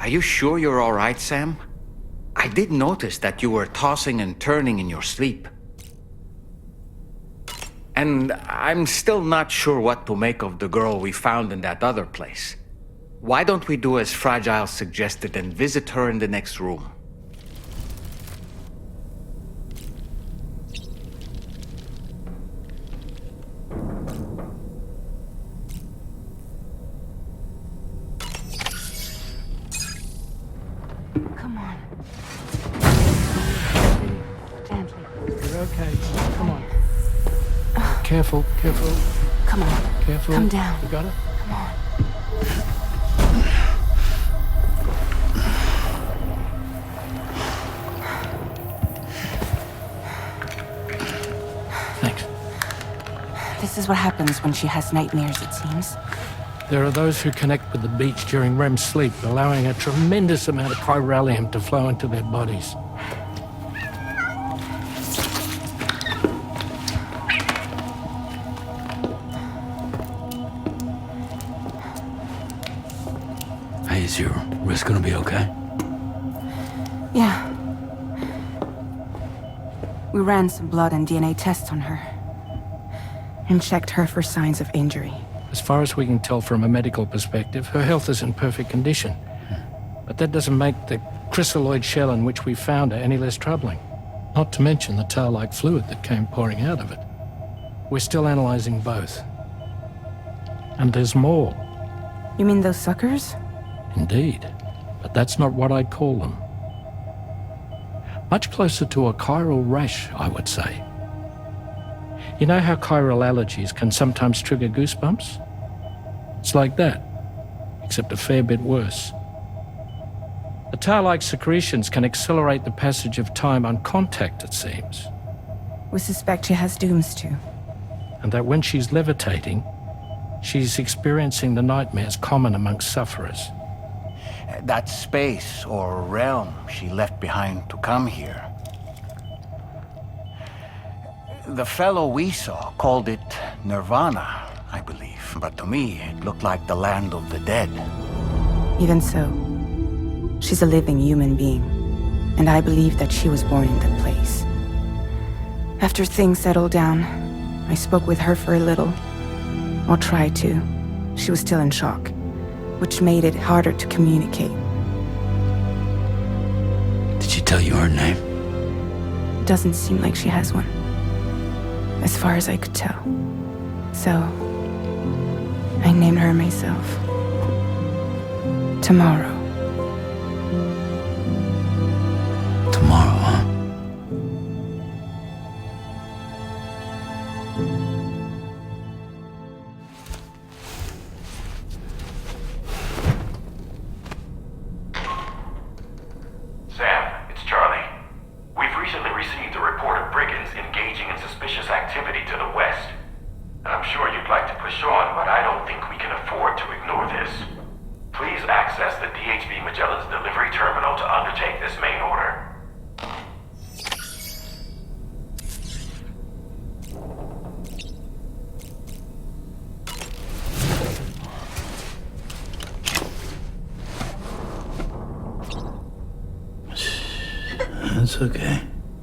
Are you sure you're all right, Sam? I did notice that you were tossing and turning in your sleep. And I'm still not sure what to make of the girl we found in that other place. Why don't we do as Fragile suggested and visit her in the next room? Come on. Gently. You're okay. Come on. Careful, careful. Come on. Careful. Come down. You got it? Come on. Thanks. This is what happens when she has nightmares, it seems. There are those who connect with the beach during REM sleep, allowing a tremendous amount of chiralium to flow into their bodies. Hey, is your wrist gonna be okay? Yeah. We ran some blood and DNA tests on her. And checked her for signs of injury. As far as we can tell from a medical perspective, her health is in perfect condition. But that doesn't make the chrysaloid shell in which we found her any less troubling. Not to mention the tar-like fluid that came pouring out of it. We're still analyzing both. And there's more. You mean those suckers? Indeed. But that's not what I'd call them. Much closer to a chiral rash, I would say. You know how chiral allergies can sometimes trigger goosebumps? It's like that, except a fair bit worse. The tar-like secretions can accelerate the passage of time on contact, it seems. We suspect she has dooms too. And that when she's levitating, she's experiencing the nightmares common amongst sufferers. That space or realm she left behind to come here. The fellow we saw called it Nirvana, I believe. But to me, it looked like the land of the dead. Even so, she's a living human being. And I believe that she was born in that place. After things settled down, I spoke with her for a little. Or tried to. She was still in shock, which made it harder to communicate. Did she tell you her name? Doesn't seem like she has one. As far as I could tell. So, I named her myself. Tomorrow. Tomorrow, huh? Sam, it's Charlie. We've recently received a report of brigands engaging in suspicious activity to the west. And I'm sure you'd like to push on, but I don't think we can afford to ignore this. Please access the DHB Magellan's delivery terminal to undertake this main order. It's okay.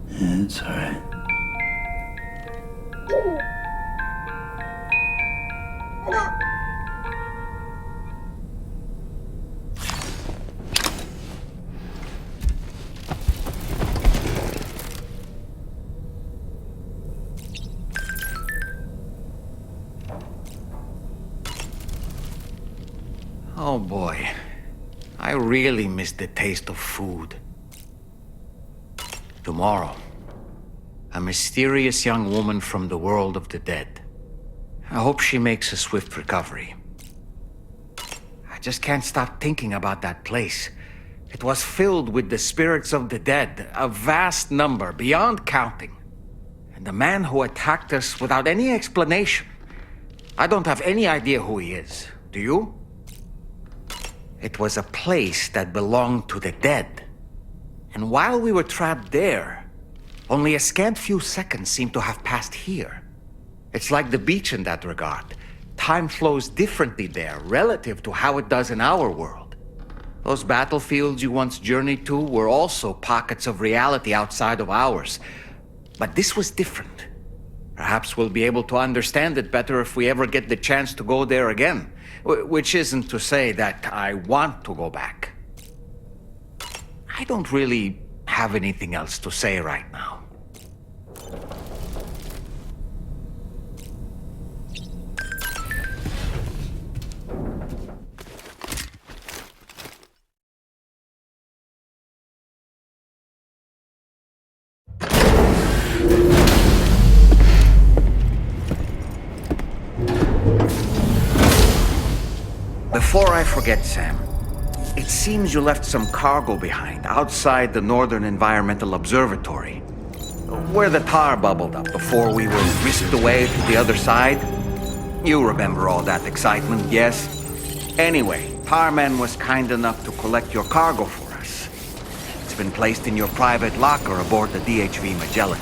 It's all right. Oh boy. I really miss the taste of food. Tomorrow, a mysterious young woman from the world of the dead. I hope she makes a swift recovery. I just can't stop thinking about that place. It was filled with the spirits of the dead, a vast number, beyond counting. And the man who attacked us without any explanation. I don't have any idea who he is. Do you? It was a place that belonged to the dead. And while we were trapped there, only a scant few seconds seem to have passed here. It's like the beach in that regard. Time flows differently there, relative to how it does in our world. Those battlefields you once journeyed to were also pockets of reality outside of ours. But this was different. Perhaps we'll be able to understand it better if we ever get the chance to go there again. Which isn't to say that I want to go back. I don't really have anything else to say right now. Before I forget, Sam, it seems you left some cargo behind outside the Northern Environmental Observatory, where the tar bubbled up before we were whisked away to the other side. You remember all that excitement, yes? Anyway, Tarman was kind enough to collect your cargo for us. It's been placed in your private locker aboard the DHV Magellan.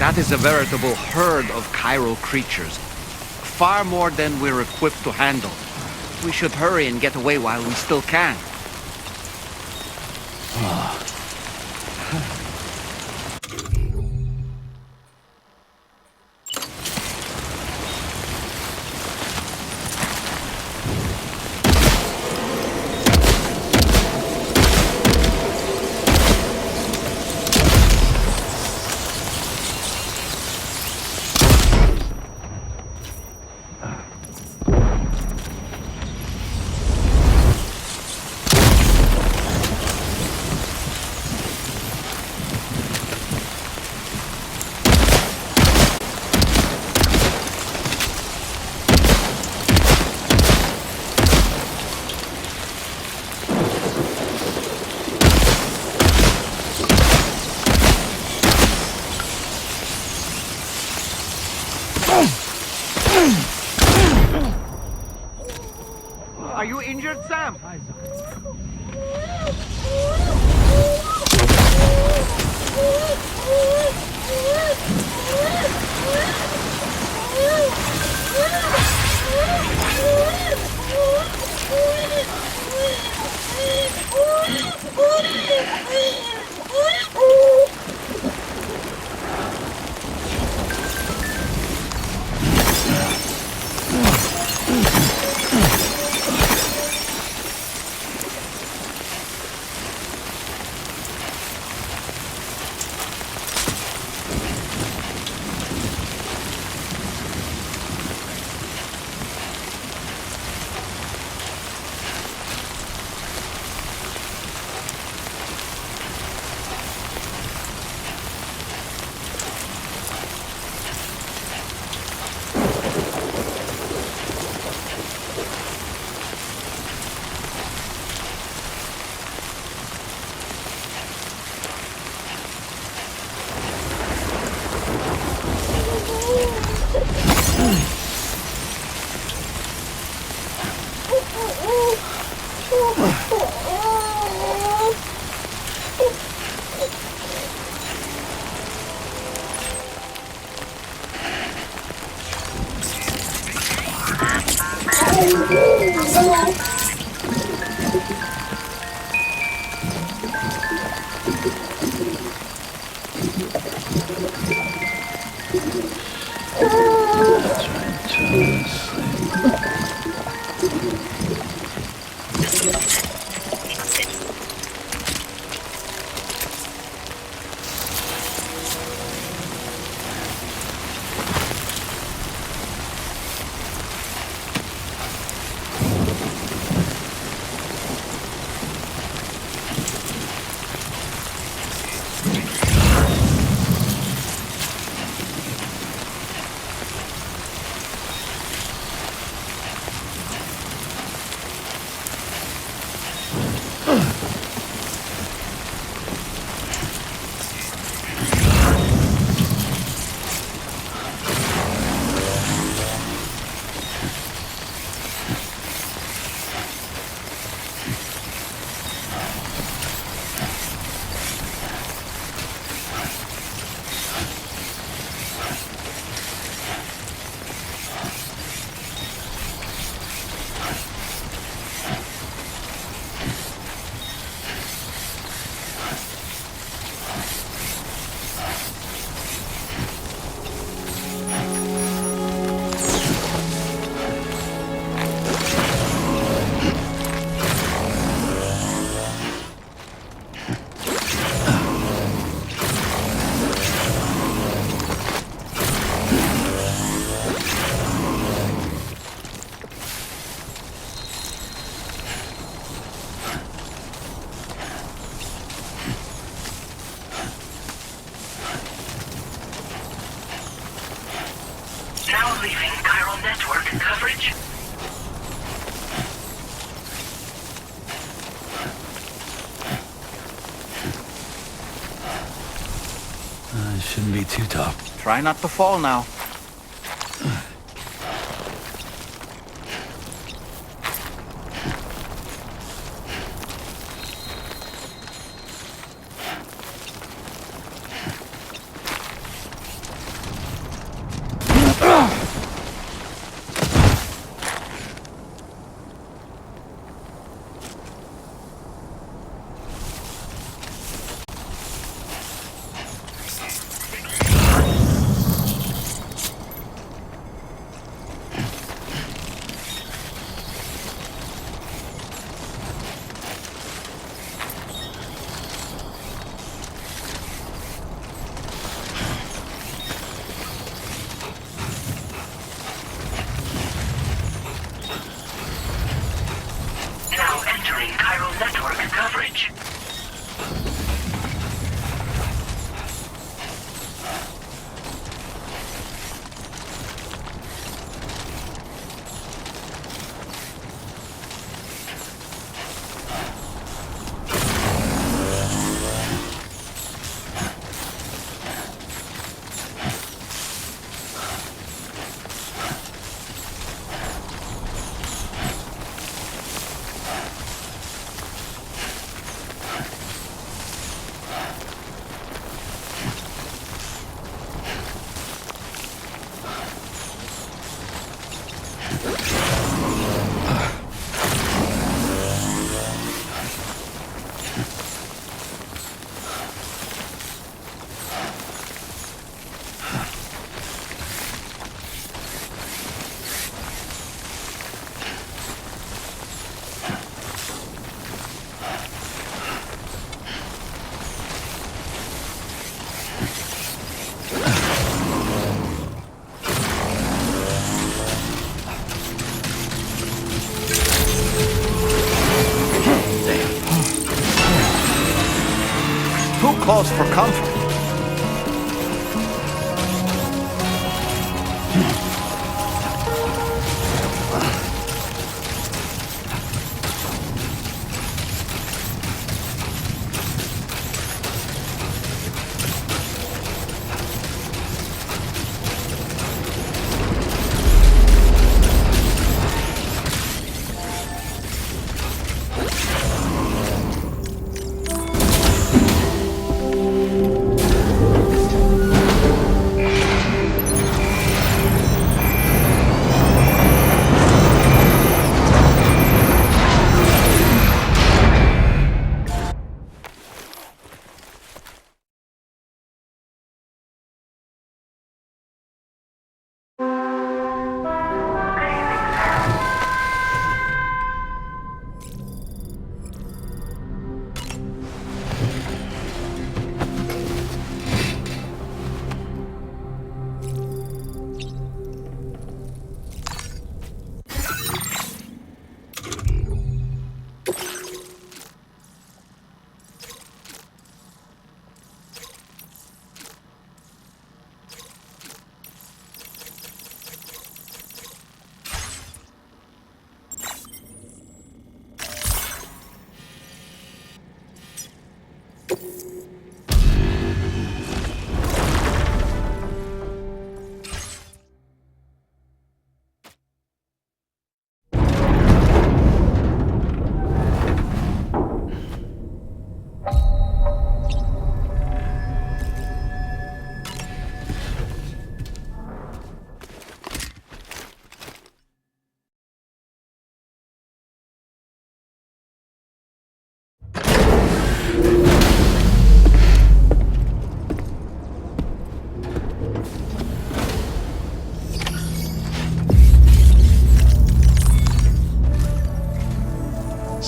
That is a veritable herd of chiral creatures. Far more than we're equipped to handle. We should hurry and get away while we still can. Are you injured, Sam? That's right, just sleep. Now leaving chiral network coverage. It shouldn't be too tough. Try not to fall now. Now entering chiral network coverage. Too close for comfort.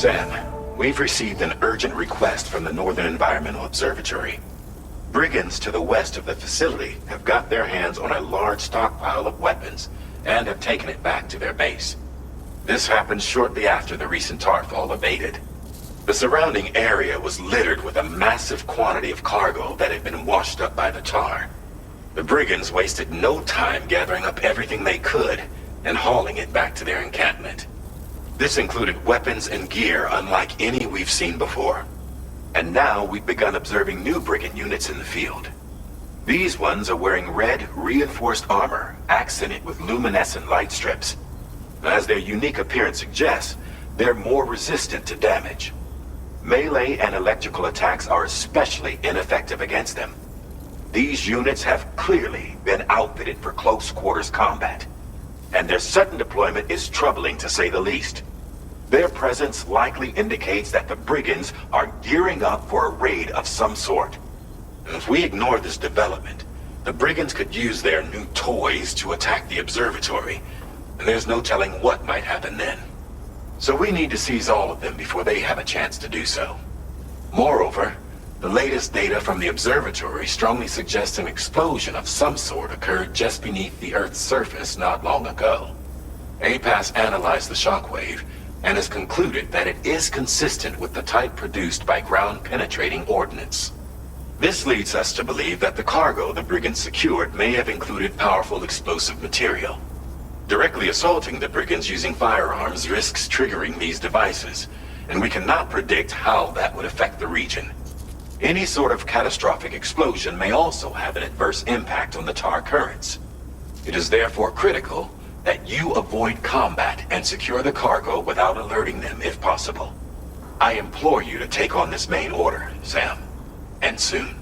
Sam, we've received an urgent request from the Northern Environmental Observatory. Brigands to the west of the facility have got their hands on a large stockpile of weapons and have taken it back to their base. This happened shortly after the recent Tarfall abated. The surrounding area was littered with a massive quantity of cargo that had been washed up by the tar. The brigands wasted no time gathering up everything they could and hauling it back to their encampment. This included weapons and gear unlike any we've seen before. And now we've begun observing new brigand units in the field. These ones are wearing red, reinforced armor, accented with luminescent light strips. As their unique appearance suggests, they're more resistant to damage. Melee and electrical attacks are especially ineffective against them. These units have clearly been outfitted for close quarters combat, and their sudden deployment is troubling to say the least. Their presence likely indicates that the brigands are gearing up for a raid of some sort. If we ignore this development, the brigands could use their new toys to attack the observatory, and there's no telling what might happen then. So we need to seize all of them before they have a chance to do so. Moreover, the latest data from the observatory strongly suggests an explosion of some sort occurred just beneath the Earth's surface not long ago. APAS analyzed the shockwave and has concluded that it is consistent with the type produced by ground-penetrating ordnance. This leads us to believe that the cargo the brigands secured may have included powerful explosive material. Directly assaulting the brigands using firearms risks triggering these devices, and we cannot predict how that would affect the region. Any sort of catastrophic explosion may also have an adverse impact on the tar currents. It is therefore critical that you avoid combat and secure the cargo without alerting them if possible. I implore you to take on this main order, Sam. And soon.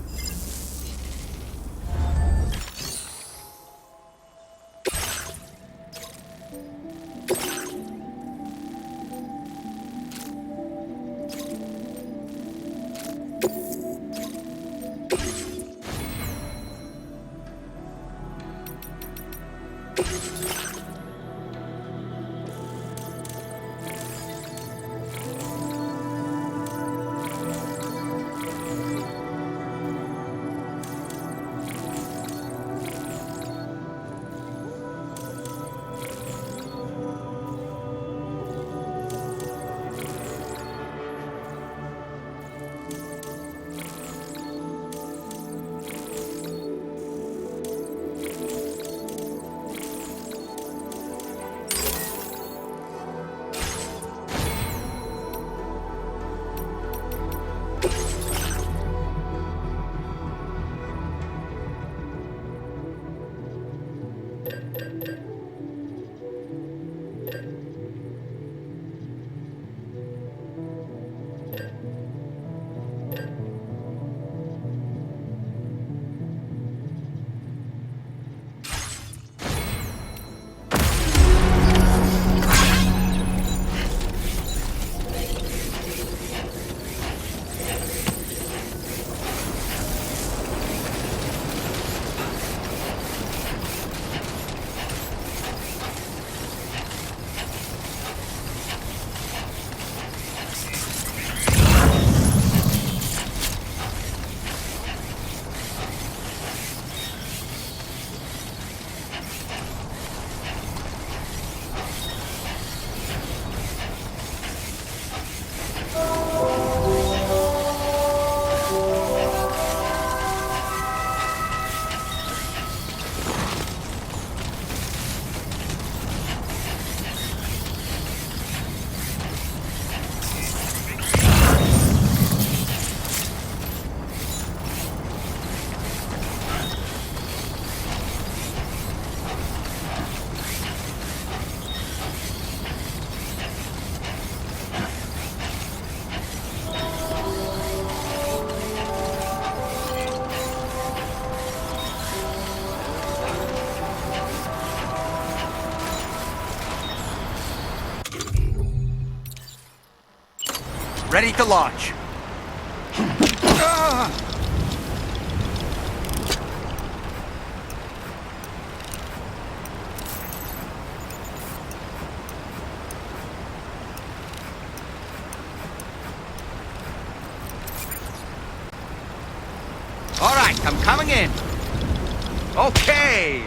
Ready to launch. right, I'm coming in. Okay.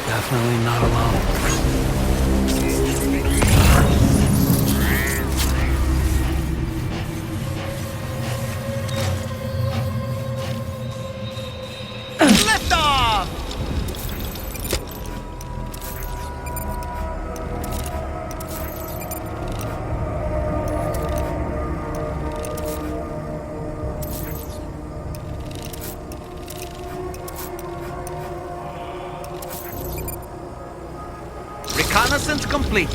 Definitely not alone. Lift off! Reconnaissance complete.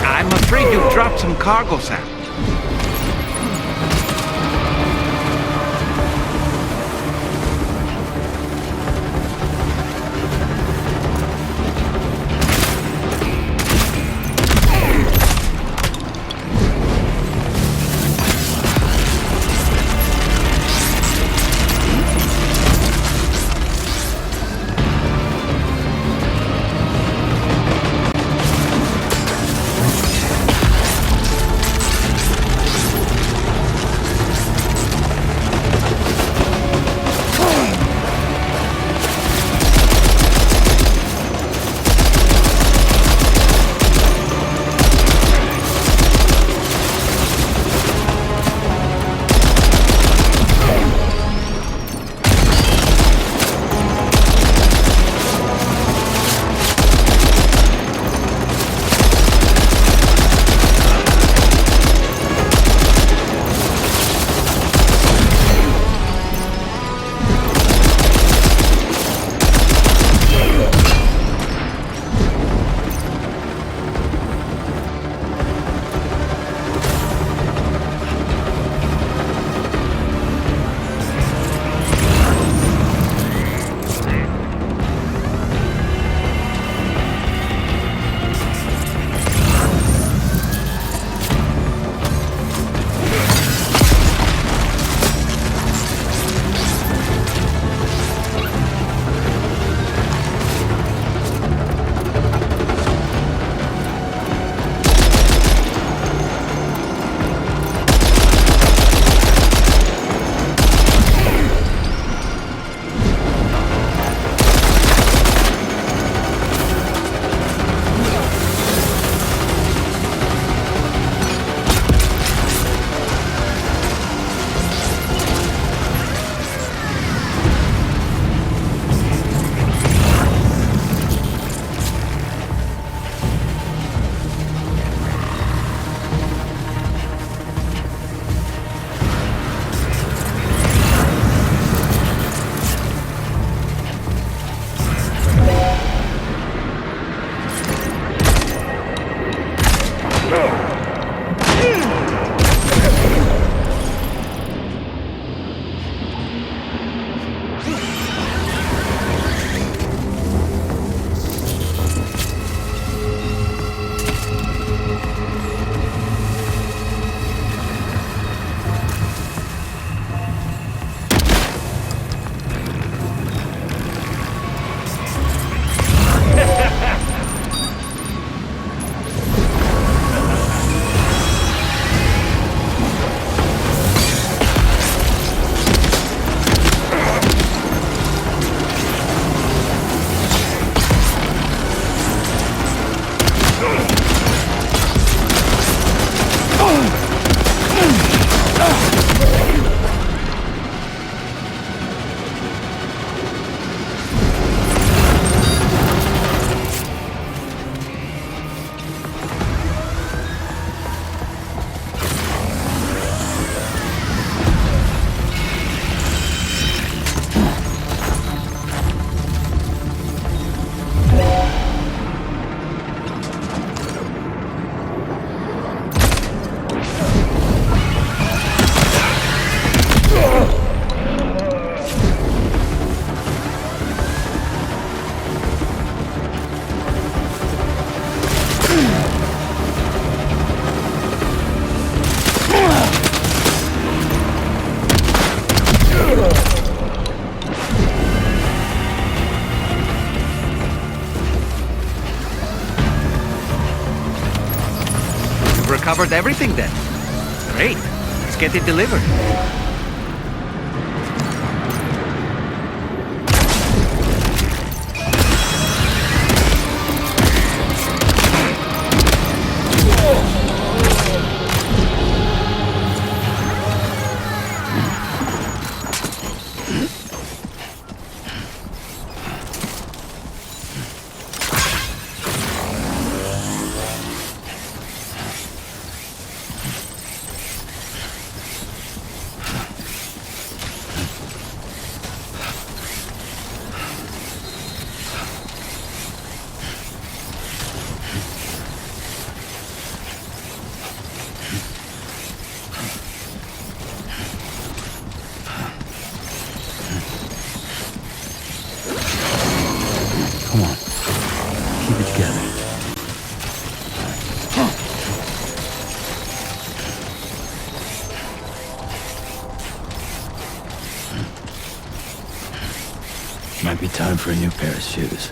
I'm afraid you've dropped some cargo, Sam. Recovered everything then. Great. Let's get it delivered. Come on. Keep it together. Might be time for a new pair of shoes.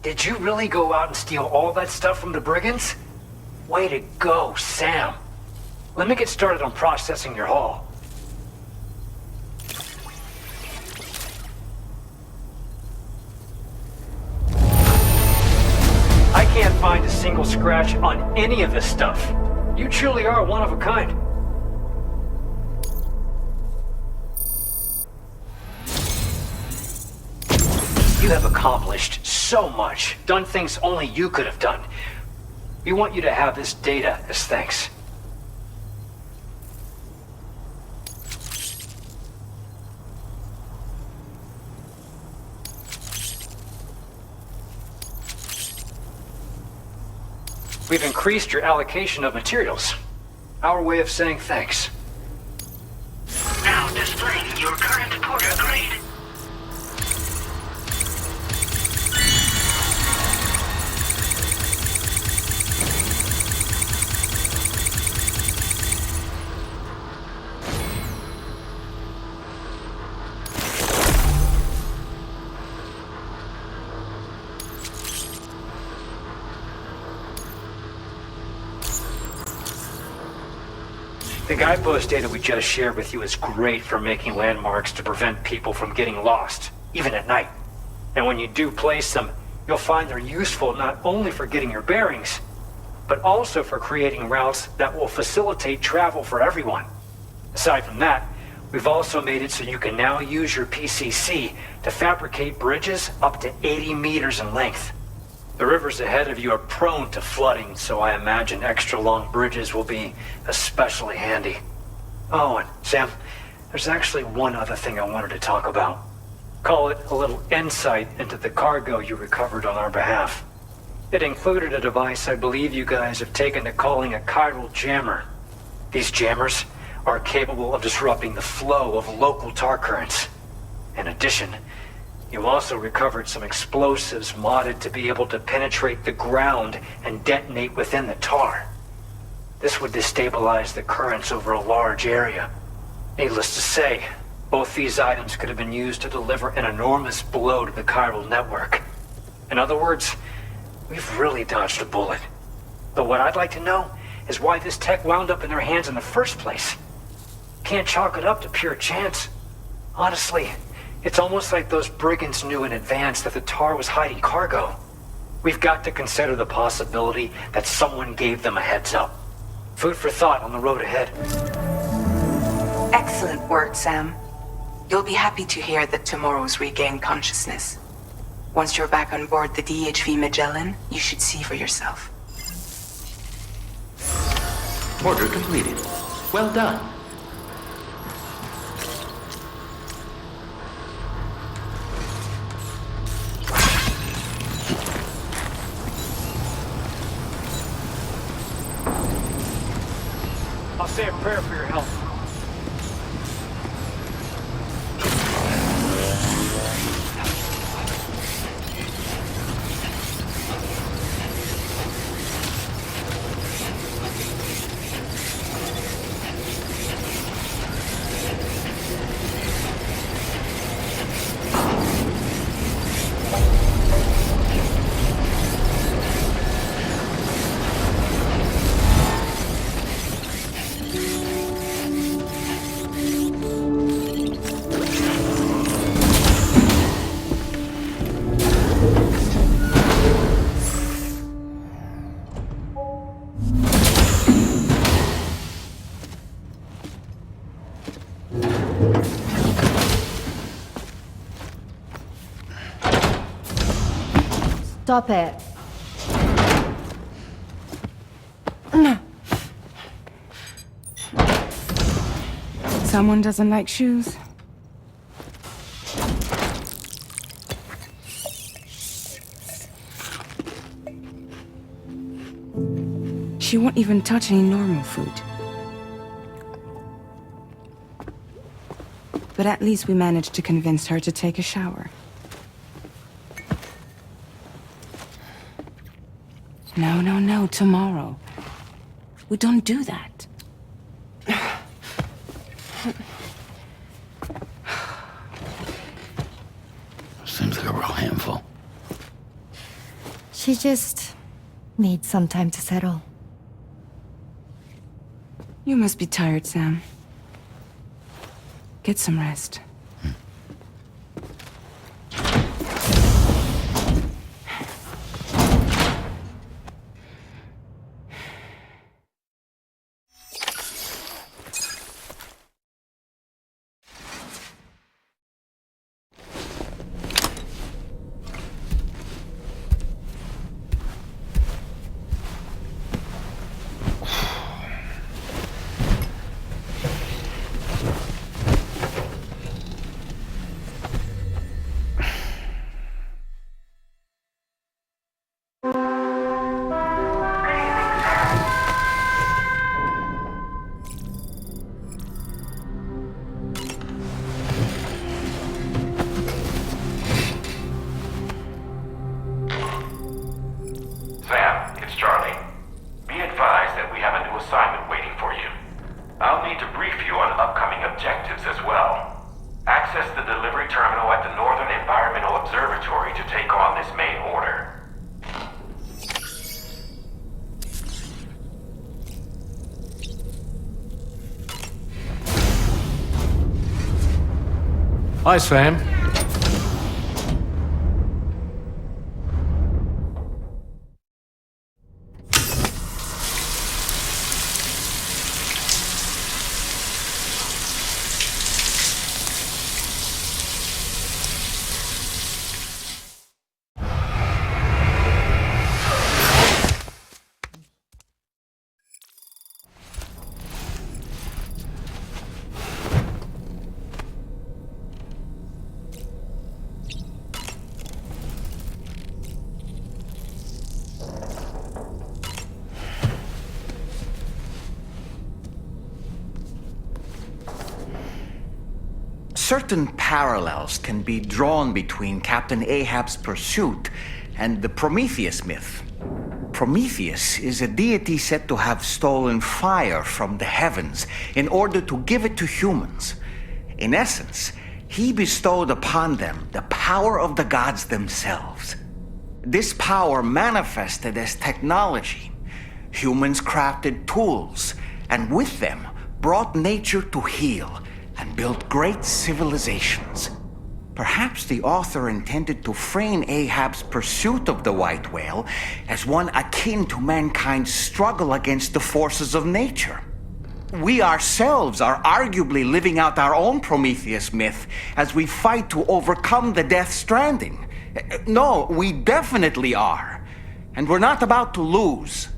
Did you really go out and steal all that stuff from the brigands? Way to go, Sam. Let me get started on processing your haul. I can't find a single scratch on any of this stuff. You truly are one of a kind. You have accomplished so much, done things only you could have done. We want you to have this data as thanks. We've increased your allocation of materials. Our way of saying thanks. Now displaying your current porter grade. The guidepost data we just shared with you is great for making landmarks to prevent people from getting lost, even at night. And when you do place them, you'll find they're useful not only for getting your bearings, but also for creating routes that will facilitate travel for everyone. Aside from that, we've also made it so you can now use your PCC to fabricate bridges up to 80 meters in length. The rivers ahead of you are prone to flooding, so I imagine extra long bridges will be especially handy. Oh, and Sam, there's actually one other thing I wanted to talk about. Call it a little insight into the cargo you recovered on our behalf. It included a device I believe you guys have taken to calling a chiral jammer. These jammers are capable of disrupting the flow of local tar currents. In addition, you also recovered some explosives modded to be able to penetrate the ground and detonate within the tar. This would destabilize the currents over a large area. Needless to say, both these items could have been used to deliver an enormous blow to the chiral network. In other words, we've really dodged a bullet. But what I'd like to know is why this tech wound up in their hands in the first place. Can't chalk it up to pure chance. Honestly, it's almost like those brigands knew in advance that the tar was hiding cargo. We've got to consider the possibility that someone gave them a heads up. Food for thought on the road ahead. Excellent work, Sam. You'll be happy to hear that tomorrow's regained consciousness. Once you're back on board the DHV Magellan, you should see for yourself. Order completed. Well done. I'll say a prayer for your help. Stop it. Someone doesn't like shoes? She won't even touch any normal food. But at least we managed to convince her to take a shower. No, tomorrow. We don't do that. Seems like a real handful. She just needs some time to settle. You must be tired, Sam. Get some rest. Sam, it's Charlie. Be advised that we have a new assignment waiting for you. I'll need to brief you on upcoming objectives as well. Access the delivery terminal at the Northern Environmental Observatory to take on this main order. Hi, Sam. Certain parallels can be drawn between Captain Ahab's pursuit and the Prometheus myth. Prometheus is a deity said to have stolen fire from the heavens in order to give it to humans. In essence, he bestowed upon them the power of the gods themselves. This power manifested as technology. Humans crafted tools, and with them brought nature to heal and built great civilizations. Perhaps the author intended to frame Ahab's pursuit of the white whale as one akin to mankind's struggle against the forces of nature. We ourselves are arguably living out our own Prometheus myth as we fight to overcome the Death Stranding. No, we definitely are. And we're not about to lose.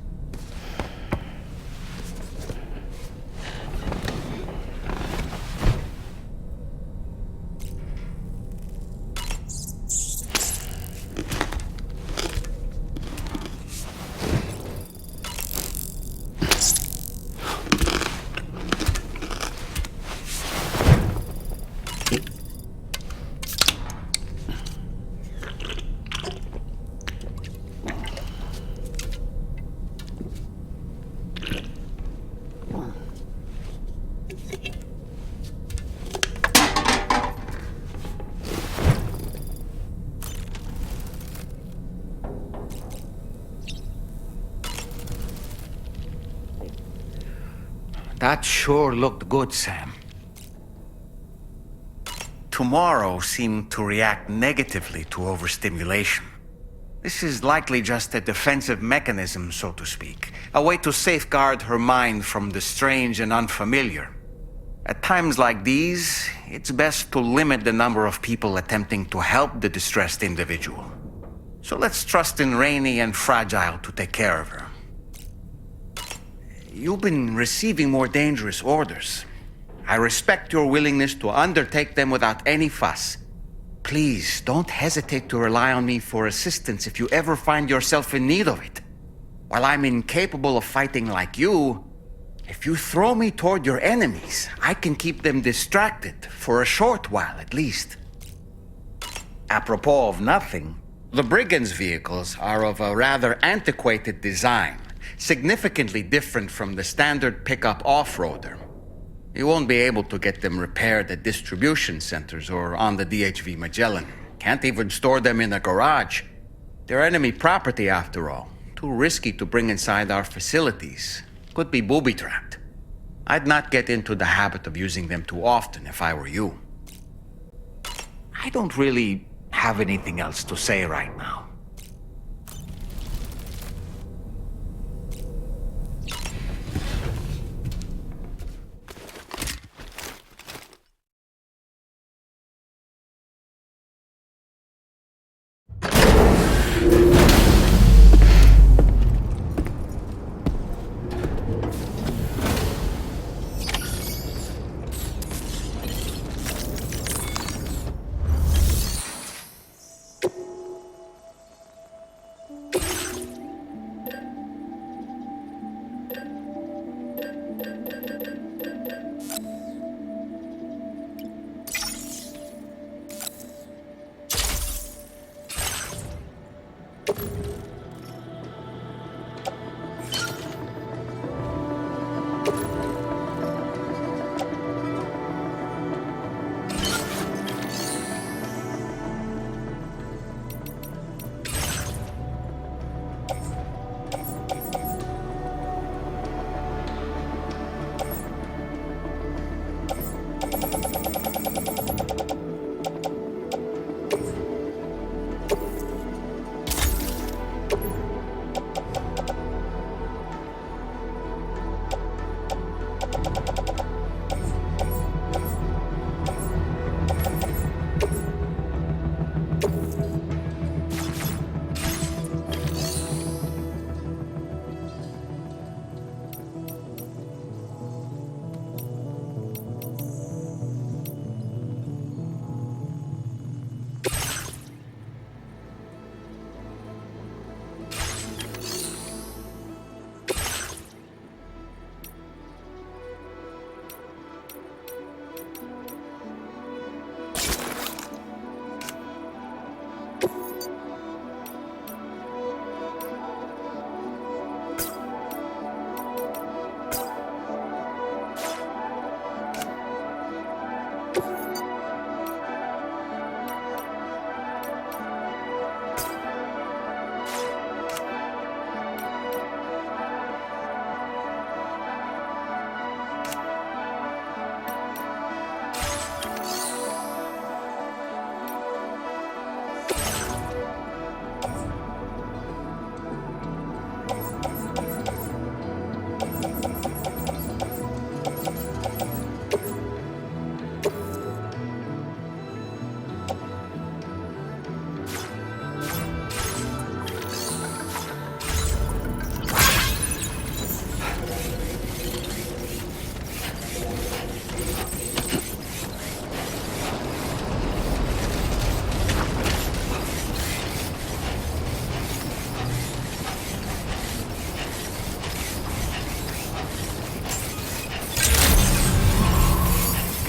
That sure looked good, Sam. Tomorrow seemed to react negatively to overstimulation. This is likely just a defensive mechanism, so to speak. A way to safeguard her mind from the strange and unfamiliar. At times like these, it's best to limit the number of people attempting to help the distressed individual. So let's trust in Rainey and Fragile to take care of her. You've been receiving more dangerous orders. I respect your willingness to undertake them without any fuss. Please, don't hesitate to rely on me for assistance if you ever find yourself in need of it. While I'm incapable of fighting like you, if you throw me toward your enemies, I can keep them distracted for a short while at least. Apropos of nothing, the Brigands' vehicles are of a rather antiquated design, significantly different from the standard pickup off-roader. You won't be able to get them repaired at distribution centers or on the DHV Magellan. Can't even store them in a garage. They're enemy property after all. Too risky to bring inside our facilities. Could be booby-trapped. I'd not get into the habit of using them too often if I were you. I don't really have anything else to say right now.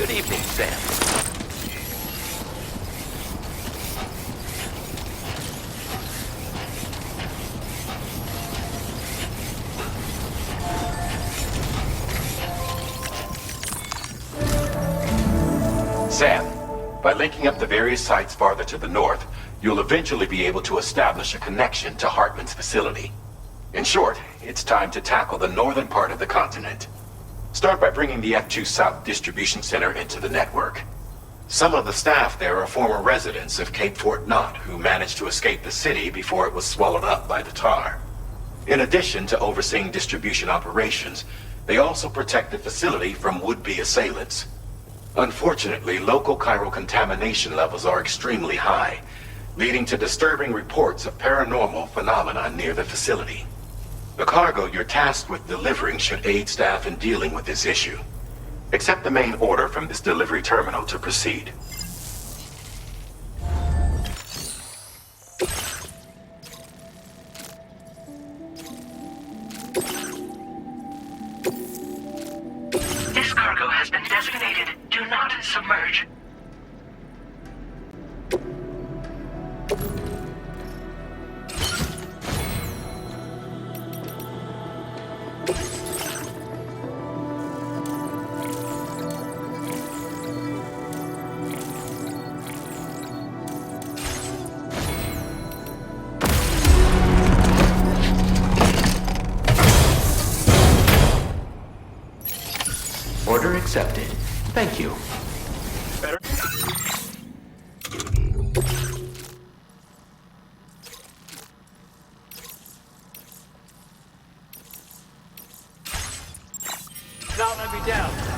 Good evening, Sam. Sam, by linking up the various sites farther to the north, you'll eventually be able to establish a connection to Hartman's facility. In short, it's time to tackle the northern part of the continent. Start by bringing the F2 South Distribution Center into the network. Some of the staff there are former residents of Cape Fort Knott who managed to escape the city before it was swallowed up by the tar. In addition to overseeing distribution operations, they also protect the facility from would-be assailants. Unfortunately, local chiral contamination levels are extremely high, leading to disturbing reports of paranormal phenomena near the facility. The cargo you're tasked with delivering should aid staff in dealing with this issue. Accept the main order from this delivery terminal to proceed. This cargo has been designated Do Not Submerge. accepted. Thank you. Not let me down.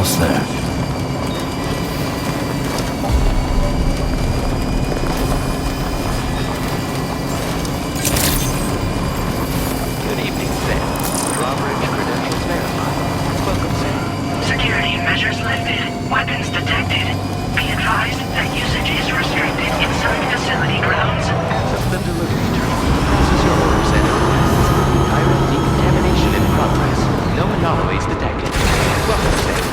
Almost there. Good evening, Sam. Drawbridge credentials verified. Welcome, Sam. Security measures lifted. Weapons detected. Be advised that usage is restricted inside facility grounds. Accept the delivery terminal. Process your orders and requests. Chiral decontamination in progress. No anomalies detected. Welcome, Sam.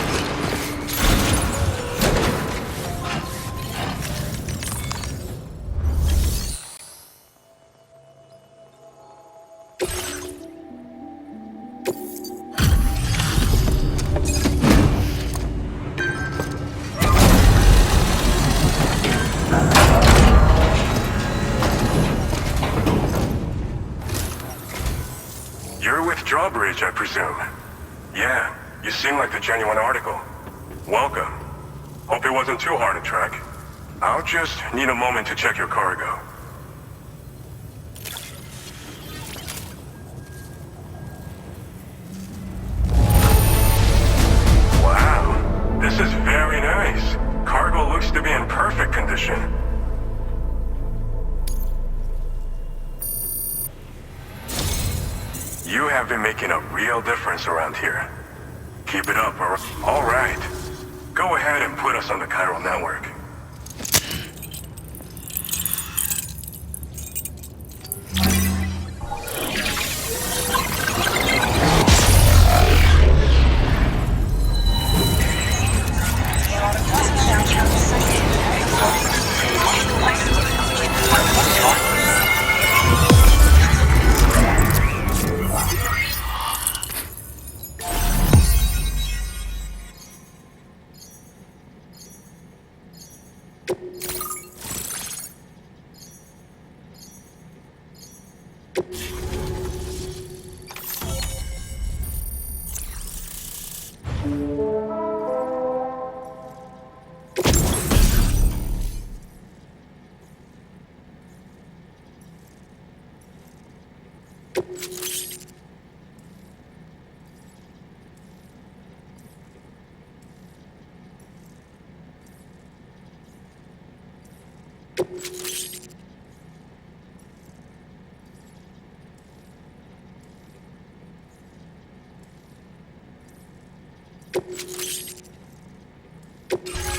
You're with Drawbridge, I presume. Yeah, you seem like the genuine article. Welcome. Hope it wasn't too hard to track. I'll just need a moment to check your cargo. Wow, this is very nice. Cargo looks to be in perfect condition. You have been making a real difference around here. Keep it up, or... All right. Go ahead and put us on the chiral network.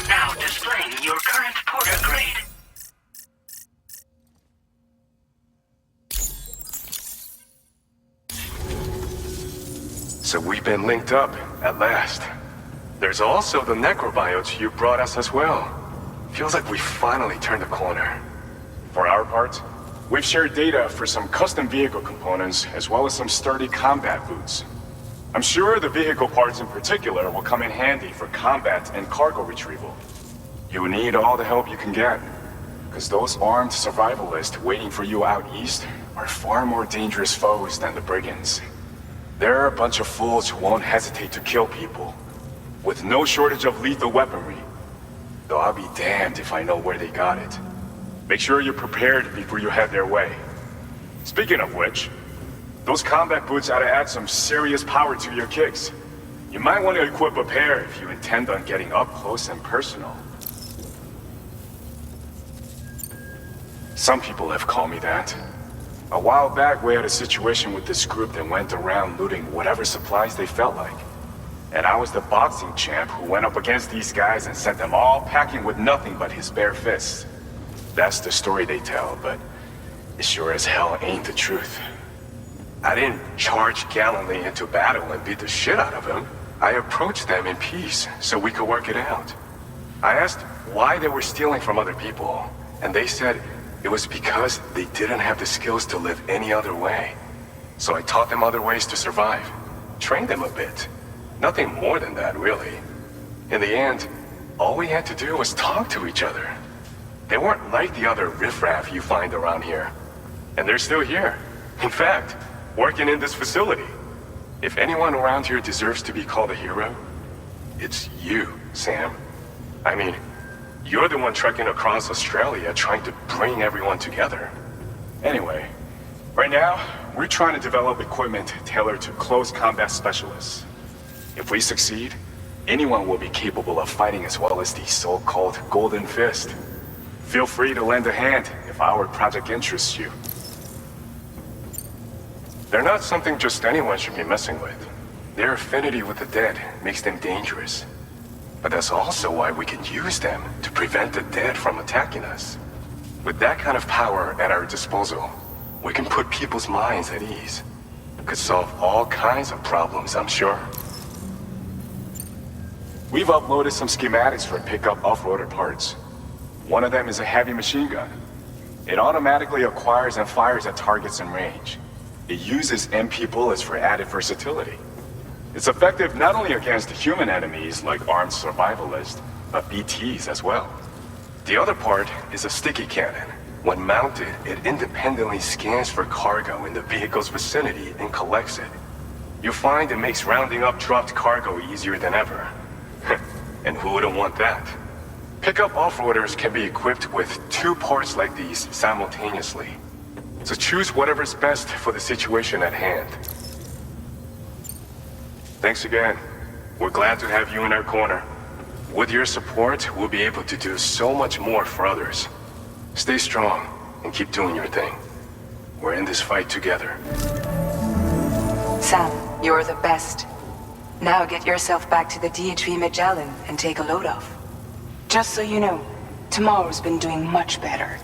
Now displaying your current porter grade. So we've been linked up, at last. There's also the necrobiotes you brought us as well. Feels like we finally turned a corner. For our part, we've shared data for some custom vehicle components, as well as some sturdy combat boots. I'm sure the vehicle parts in particular will come in handy for combat and cargo retrieval. You need all the help you can get, because those armed survivalists waiting for you out east are far more dangerous foes than the brigands. They're a bunch of fools who won't hesitate to kill people, with no shortage of lethal weaponry. Though I'll be damned if I know where they got it. Make sure you're prepared before you head their way. Speaking of which, those combat boots ought to add some serious power to your kicks. You might want to equip a pair if you intend on getting up close and personal. Some people have called me that. A while back, we had a situation with this group that went around looting whatever supplies they felt like. And I was the boxing champ who went up against these guys and sent them all packing with nothing but his bare fists. That's the story they tell, but it sure as hell ain't the truth. I didn't charge gallantly into battle and beat the shit out of them. I approached them in peace so we could work it out. I asked why they were stealing from other people, and they said it was because they didn't have the skills to live any other way. So I taught them other ways to survive, trained them a bit. Nothing more than that, really. In the end, all we had to do was talk to each other. They weren't like the other riffraff you find around here. And they're still here. In fact, working in this facility. If anyone around here deserves to be called a hero, it's you, Sam. I mean, you're the one trekking across Australia trying to bring everyone together. Anyway, right now, we're trying to develop equipment tailored to close combat specialists. If we succeed, Anyone will be capable of fighting as well as the so-called Golden Fist. Feel free to lend a hand if our project interests you. They're not something just anyone should be messing with. Their affinity with the dead makes them dangerous. But that's also why we can use them to prevent the dead from attacking us. With that kind of power at our disposal, we can put people's minds at ease. Could solve all kinds of problems, I'm sure. We've uploaded some schematics for pickup off-roader parts. One of them is a heavy machine gun. It automatically acquires and fires at targets in range. It uses MP bullets for added versatility. It's effective not only against human enemies like armed survivalists, but BTs as well. The other part is a sticky cannon. When mounted, it independently scans for cargo in the vehicle's vicinity and collects it. You'll find it makes rounding up dropped cargo easier than ever. And who wouldn't want that? Pickup off-roaders can be equipped with 2 parts like these simultaneously. So choose whatever's best for the situation at hand. Thanks again. We're glad to have you in our corner. With your support, we'll be able to do so much more for others. Stay strong and keep doing your thing. We're in this fight together. Sam, you're the best. Now get yourself back to the DHV Magellan and take a load off. Just so you know, tomorrow's been doing much better.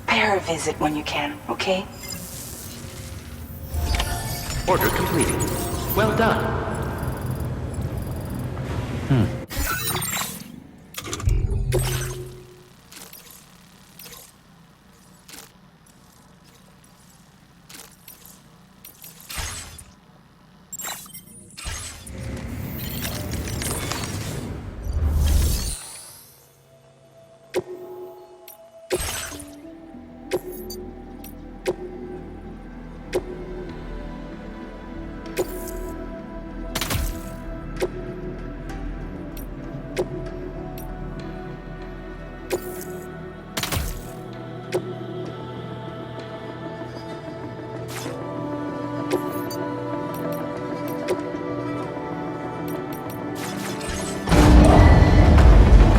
Pay her a visit when you can, okay? Order completed. Well done.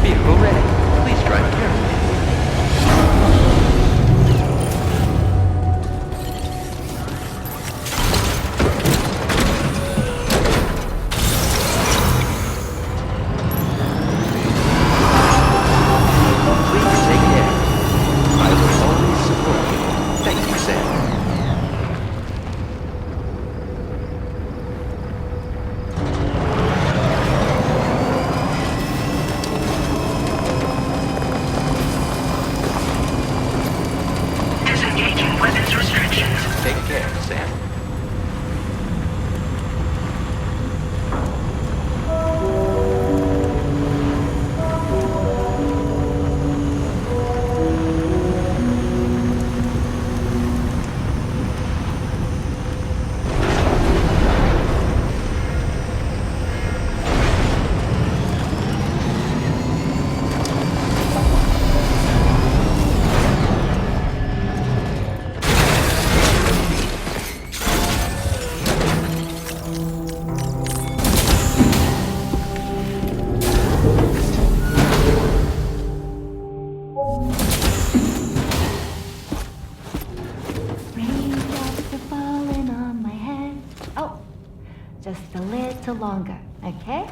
Vehicle ready. Please drive carefully. Please take care. I will always support you. Thank you, Sam. Disengaging weapons restrictions. Take care, Sam. Raindrops are falling on my head. Oh, just a little longer, okay?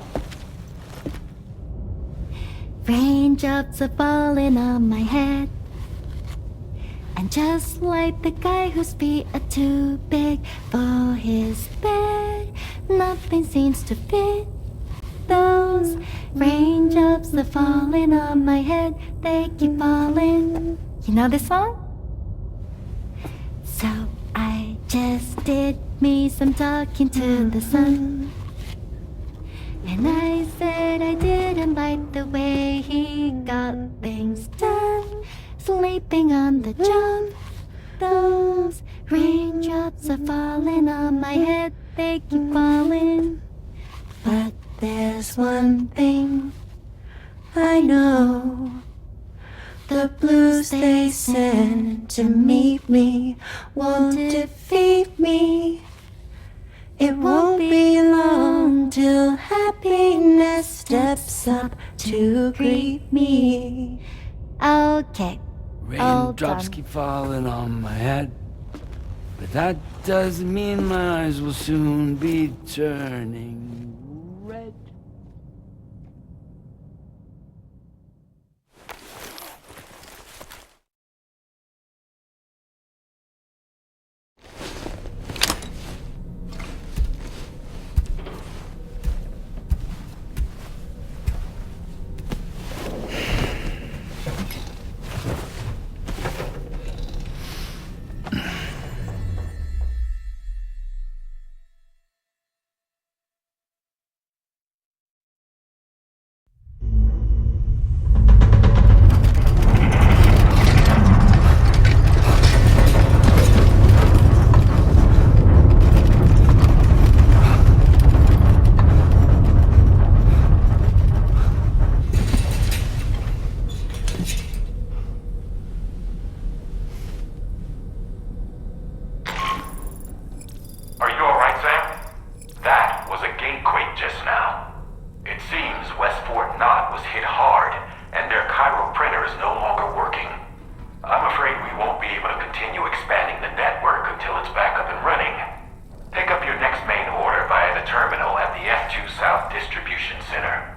Raindrops are falling on my head. And just like the guy whose feet are too big for his bed, nothing seems to fit. Those raindrops are falling on my head, they keep falling. You know this song? So I just did me some talking to the sun. And I said I didn't like the way he got things done. Sleeping on the job. Those raindrops are falling on my head, they keep falling. But there's one thing I know. The blues they send to meet me won't defeat me. It won't be long till happiness steps up to greet me. Okay. Raindrops keep falling on my head, but that doesn't mean my eyes will soon be turning red. Are you alright, Sam? That was a gatequake just now. It seems Westport Knot was hit hard, and their Cairo printer is no longer working. I'm afraid we won't be able to continue expanding the network until it's back up and running. Pick up your next main order via the terminal at the F2 South Distribution Center.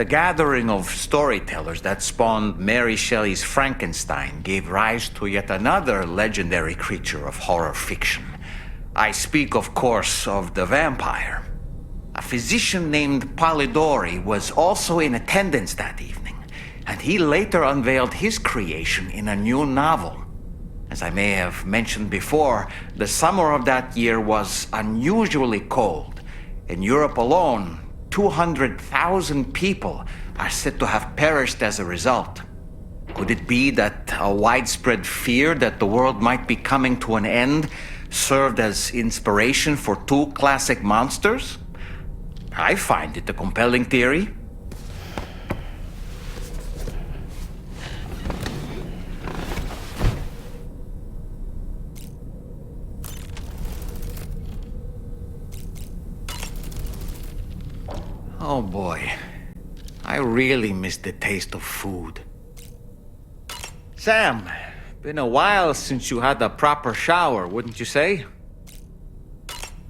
The gathering of storytellers that spawned Mary Shelley's Frankenstein gave rise to yet another legendary creature of horror fiction. I speak, of course, of the vampire. A physician named Polidori was also in attendance that evening, and he later unveiled his creation in a new novel. As I may have mentioned before, the summer of that year was unusually cold. In Europe alone, 200,000 people are said to have perished as a result. Could it be that a widespread fear that the world might be coming to an end served as inspiration for two classic monsters? I find it a compelling theory. Oh boy, I really miss the taste of food. Sam, been a while since you had a proper shower, wouldn't you say?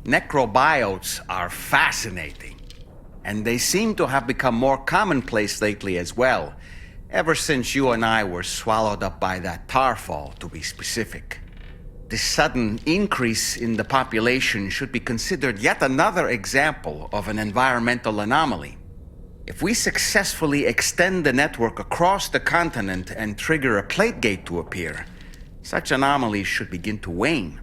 Necrobiotes are fascinating, and they seem to have become more commonplace lately as well, ever since you and I were swallowed up by that tarfall, to be specific. This sudden increase in the population should be considered yet another example of an environmental anomaly. If we successfully extend the network across the continent and trigger a plate gate to appear, such anomalies should begin to wane.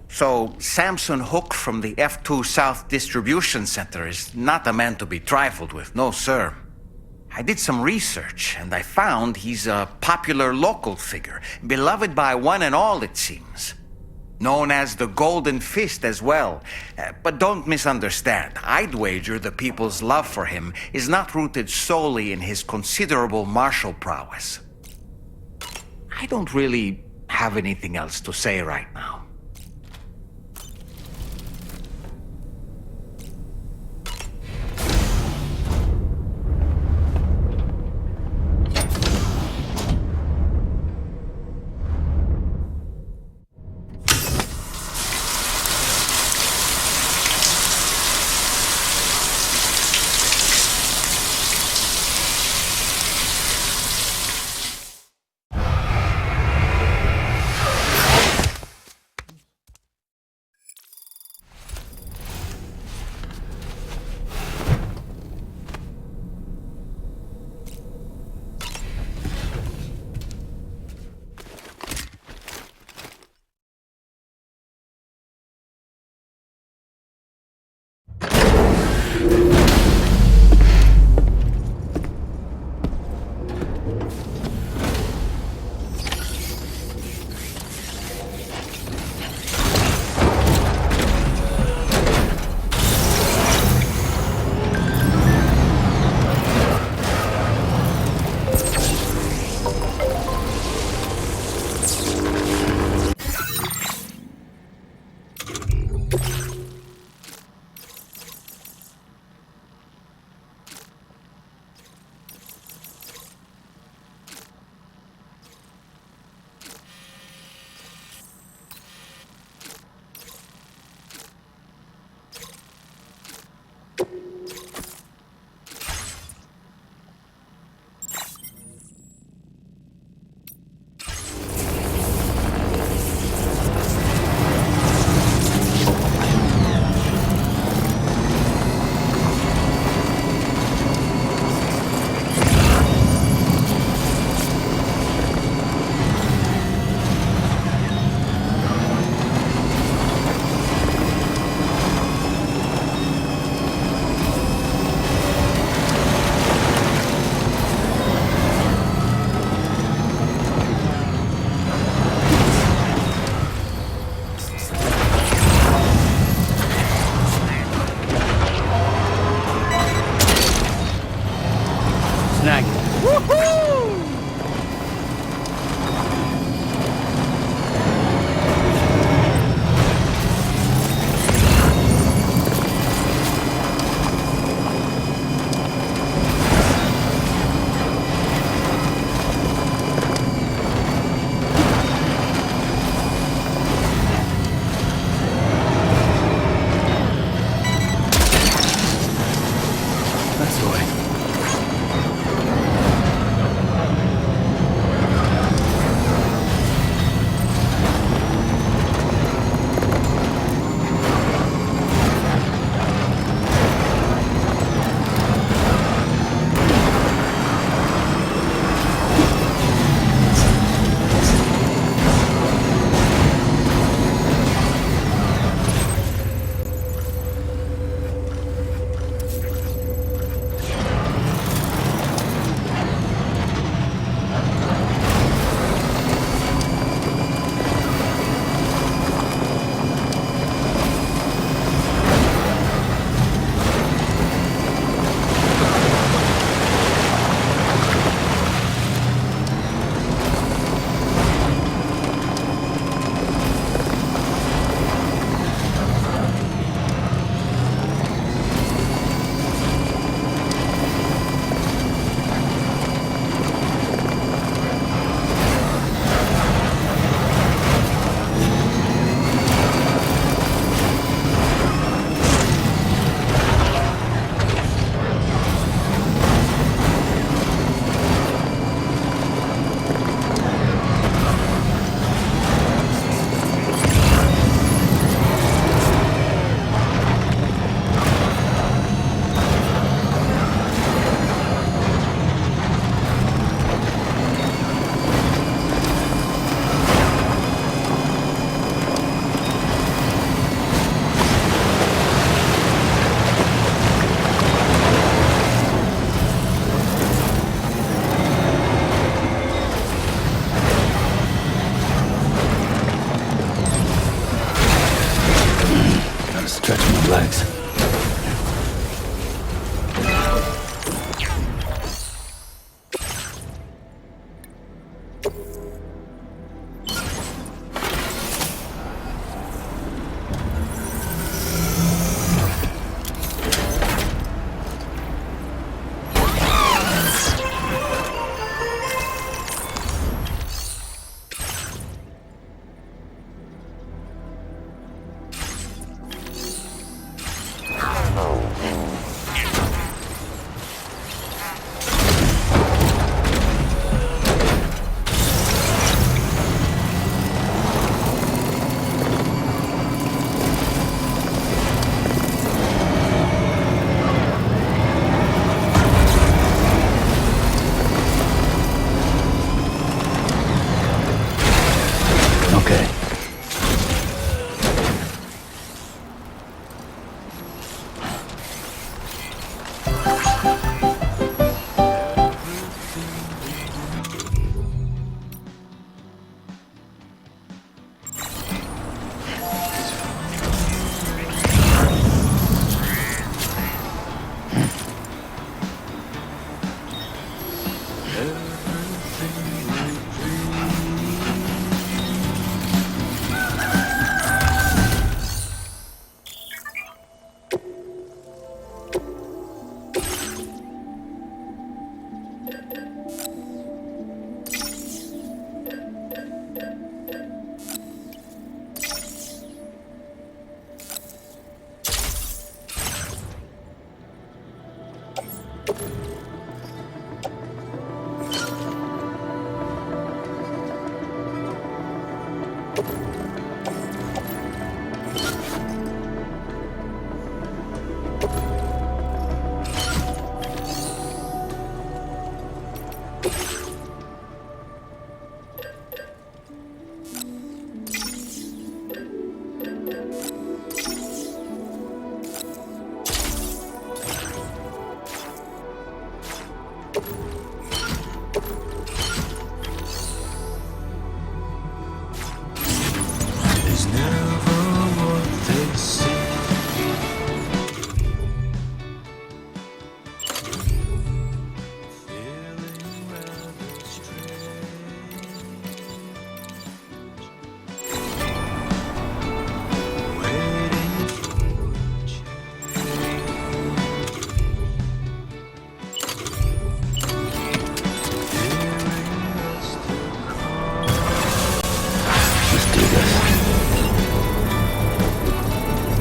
So, Samson Hook from the F2 South Distribution Center is not a man to be trifled with, no sir. I did some research, and I found he's a popular local figure, beloved by one and all, it seems. known as the Golden Fist as well. But don't misunderstand. I'd wager the people's love for him is not rooted solely in his considerable martial prowess. I don't really have anything else to say right now.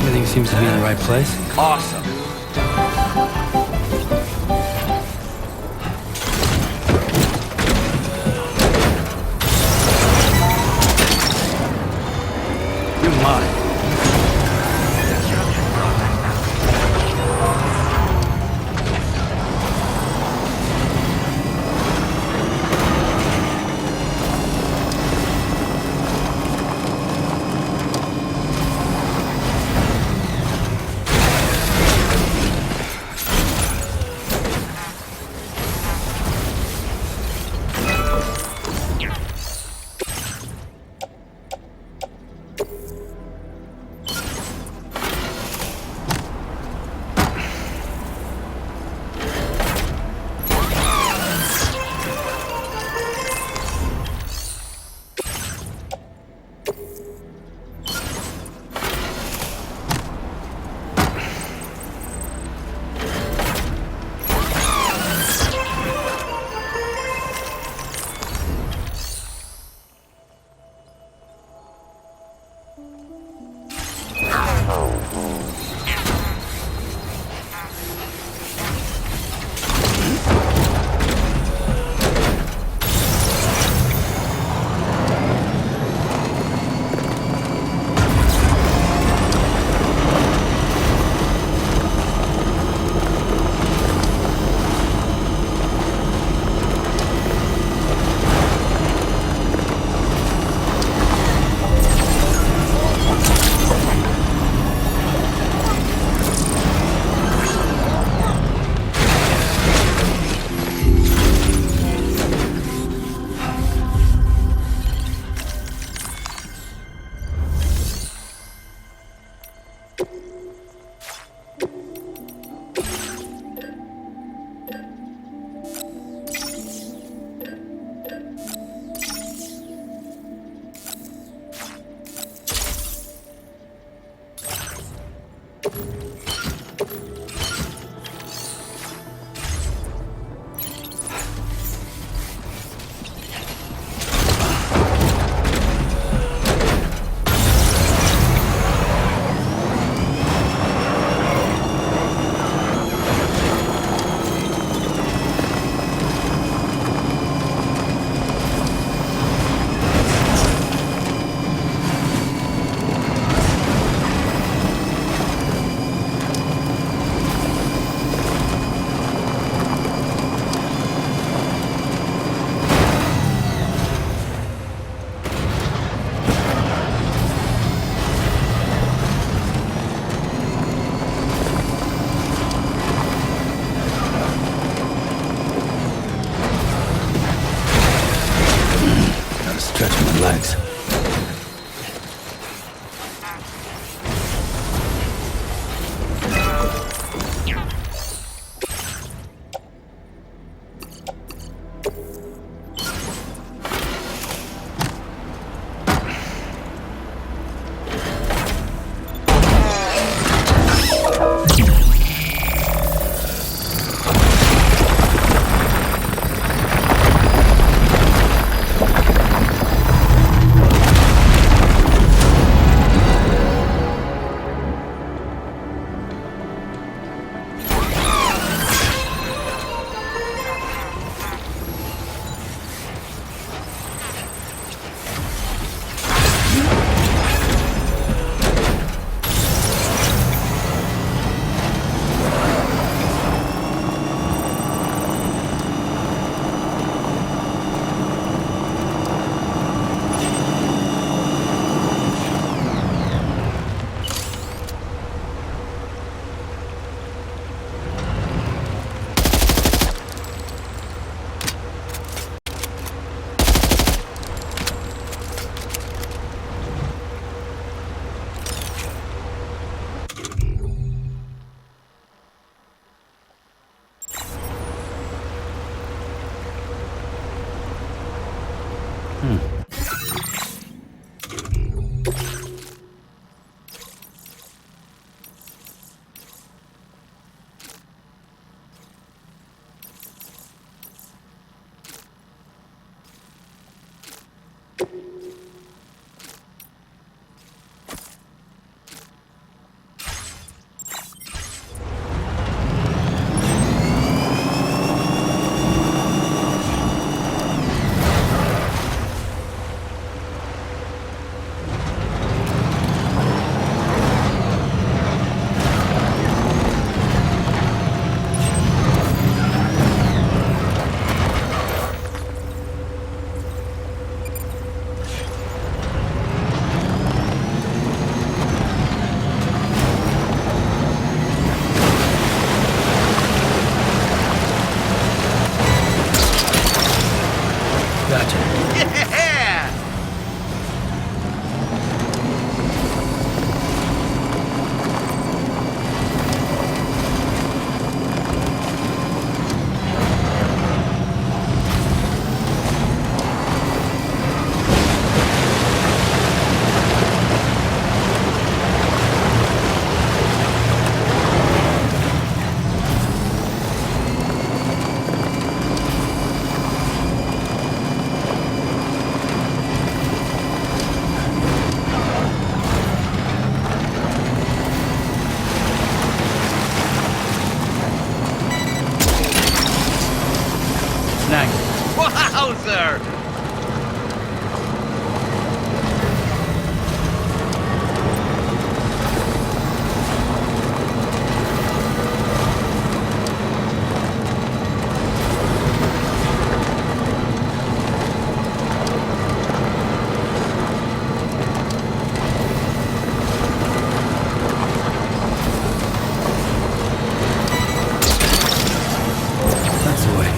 Everything seems to be in the right place. Awesome. You're mine. Wowzer! That's the way.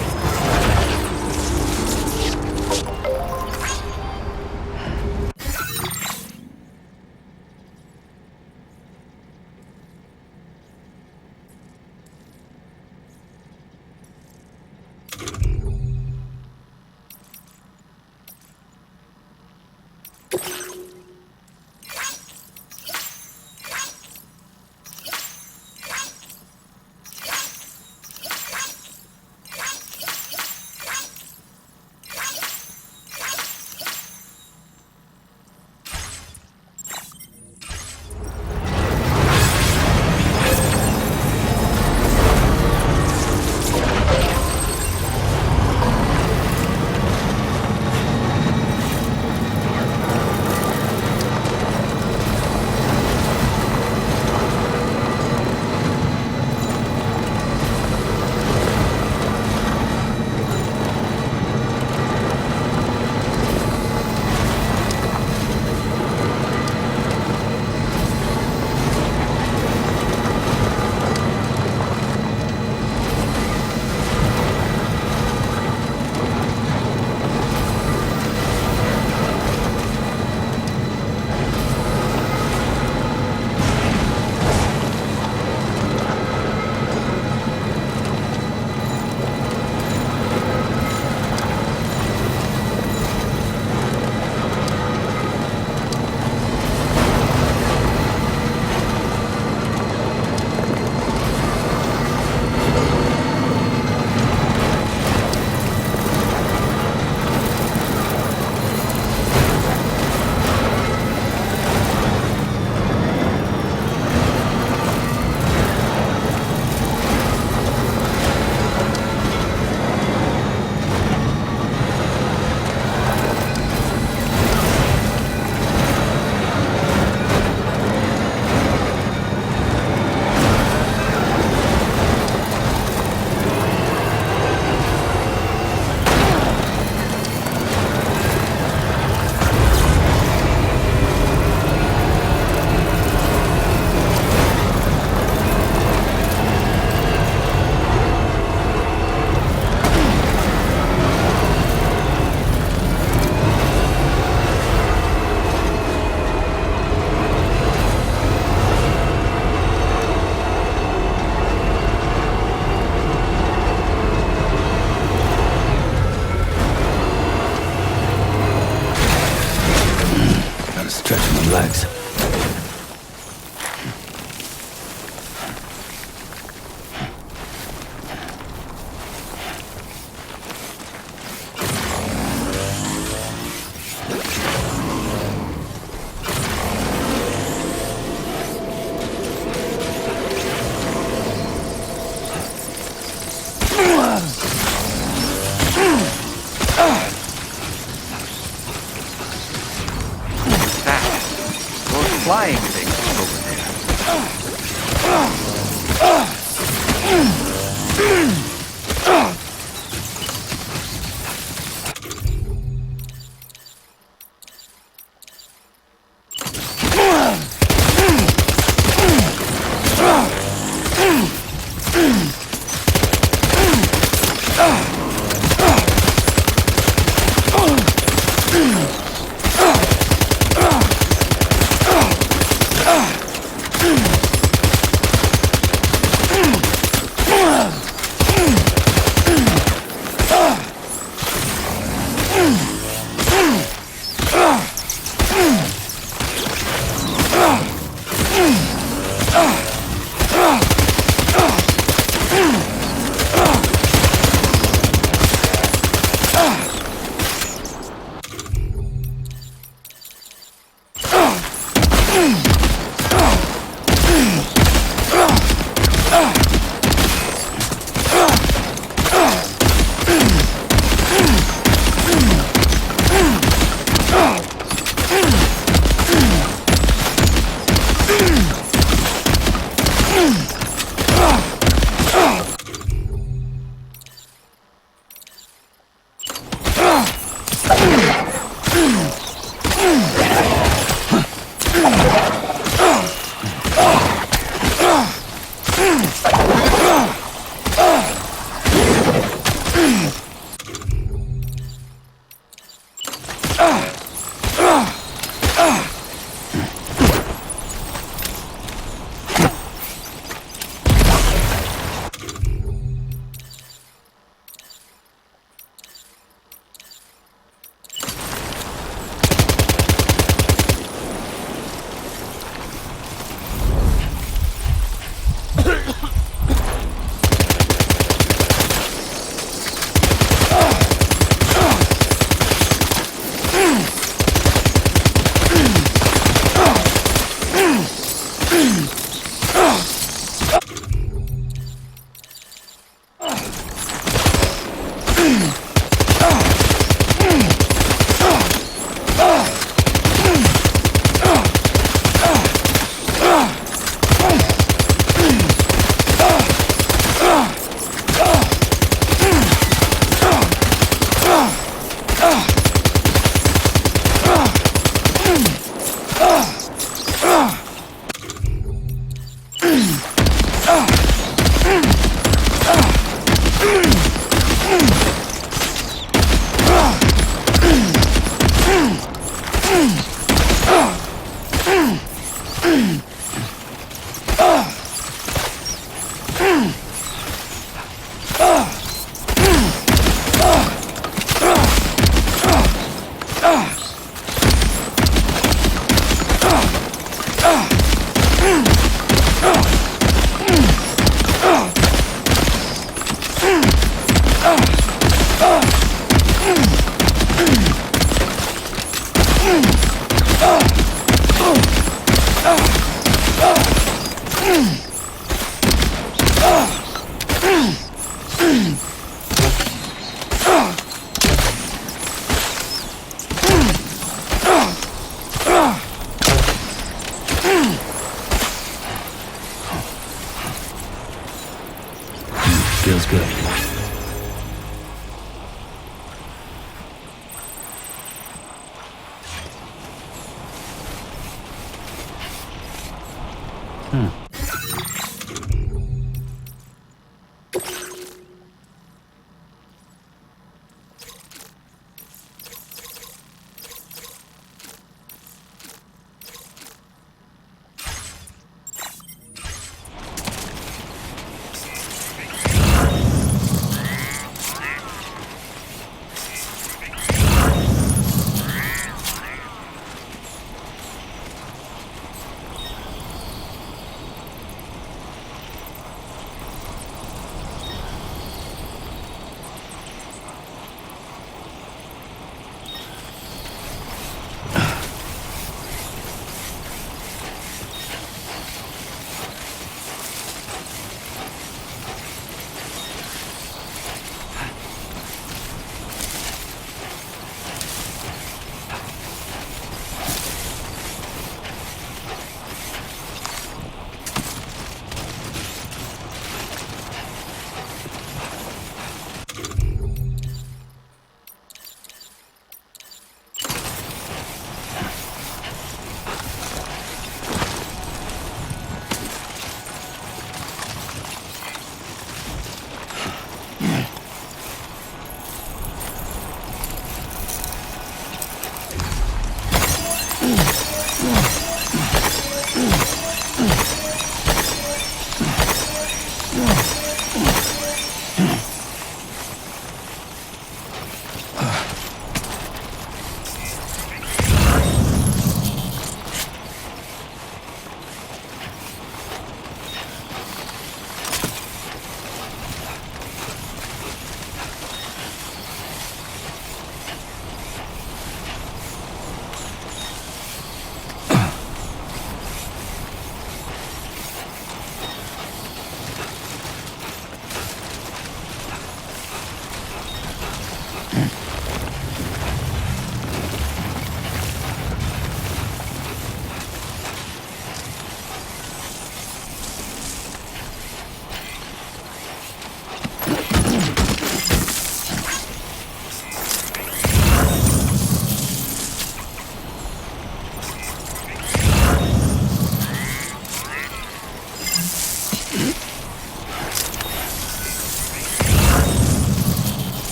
Relax. Those flying things over there. Feels good.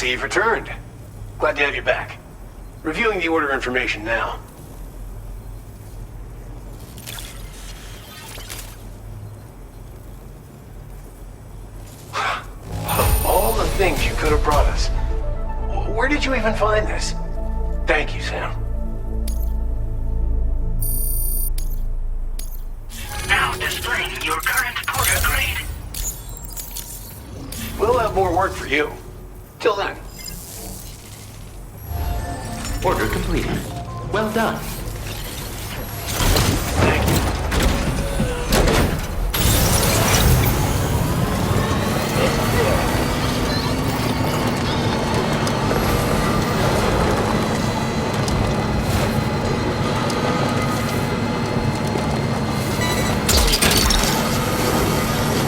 see you've returned. Glad to have you back. Reviewing the order information now. Of all the things you could have brought us, where did you even find this? Thank you, Sam. Now displaying your current Porter grade. We'll have more work for you. Till then. Order completed. Well done. Thank you.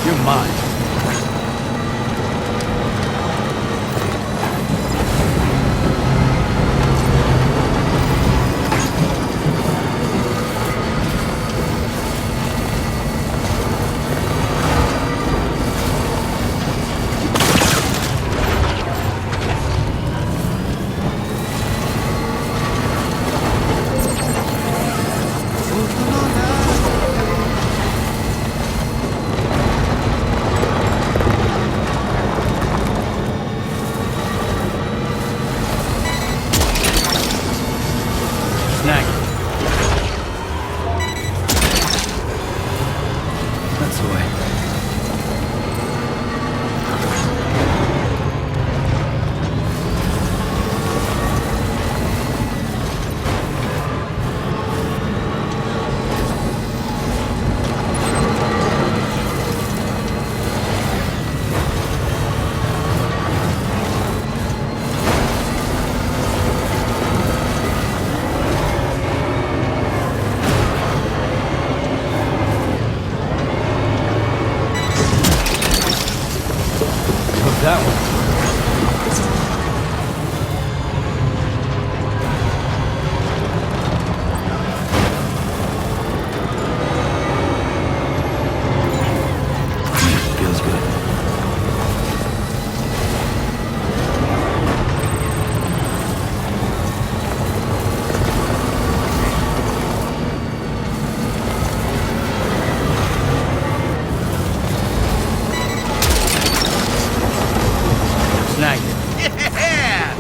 You're mine. Snag it. That's the way. That one. Feels good. Snag it. Yeah!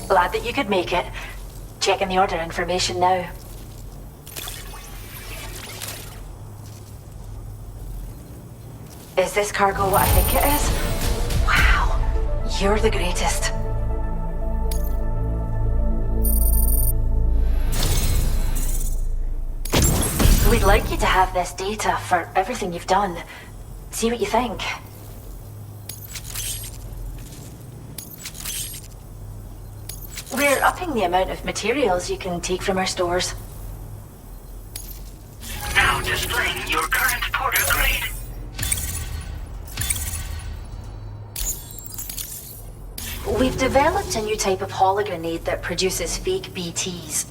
Glad that you could make it. Checking the order information now. Is this cargo what I think it is? Wow, you're the greatest. We'd like you to have this data for everything you've done. See what you think. We're upping the amount of materials you can take from our stores. Now displaying your current Porter grade. We've developed a new type of hologrenade that produces fake BTs.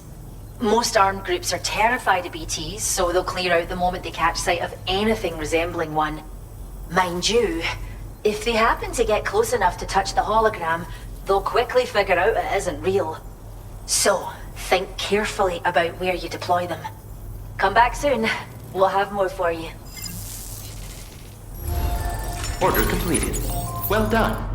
Most armed groups are terrified of BTs, so they'll clear out the moment they catch sight of anything resembling one. Mind you, if they happen to get close enough to touch the hologram, they'll quickly figure out it isn't real. So, think carefully about where you deploy them. Come back soon. We'll have more for you. Order completed. Well done.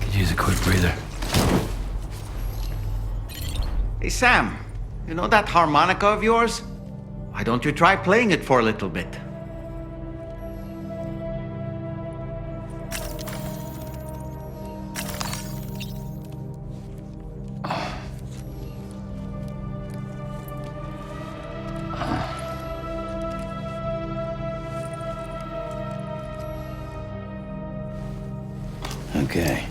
Could use a quick breather. Hey, Sam, you know that harmonica of yours? Why don't you try playing it for a little bit? Okay.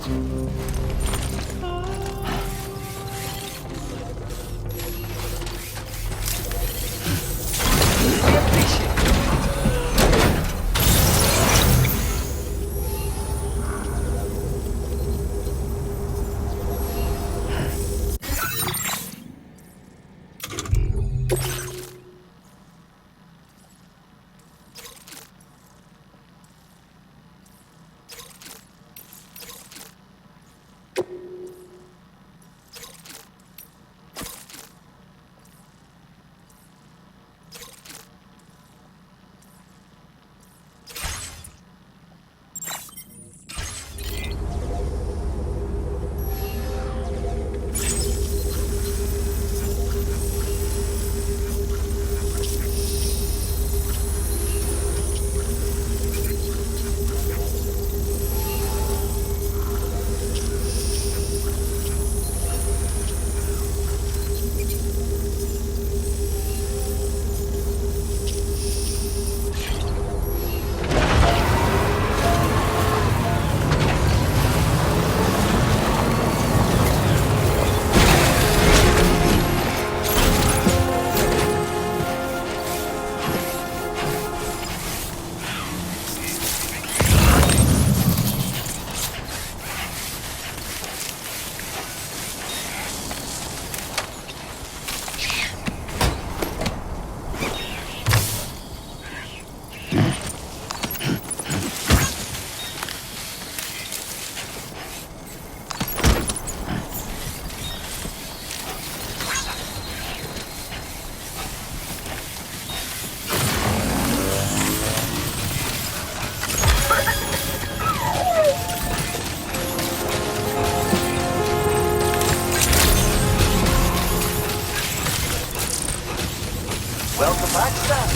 Welcome back, Sam.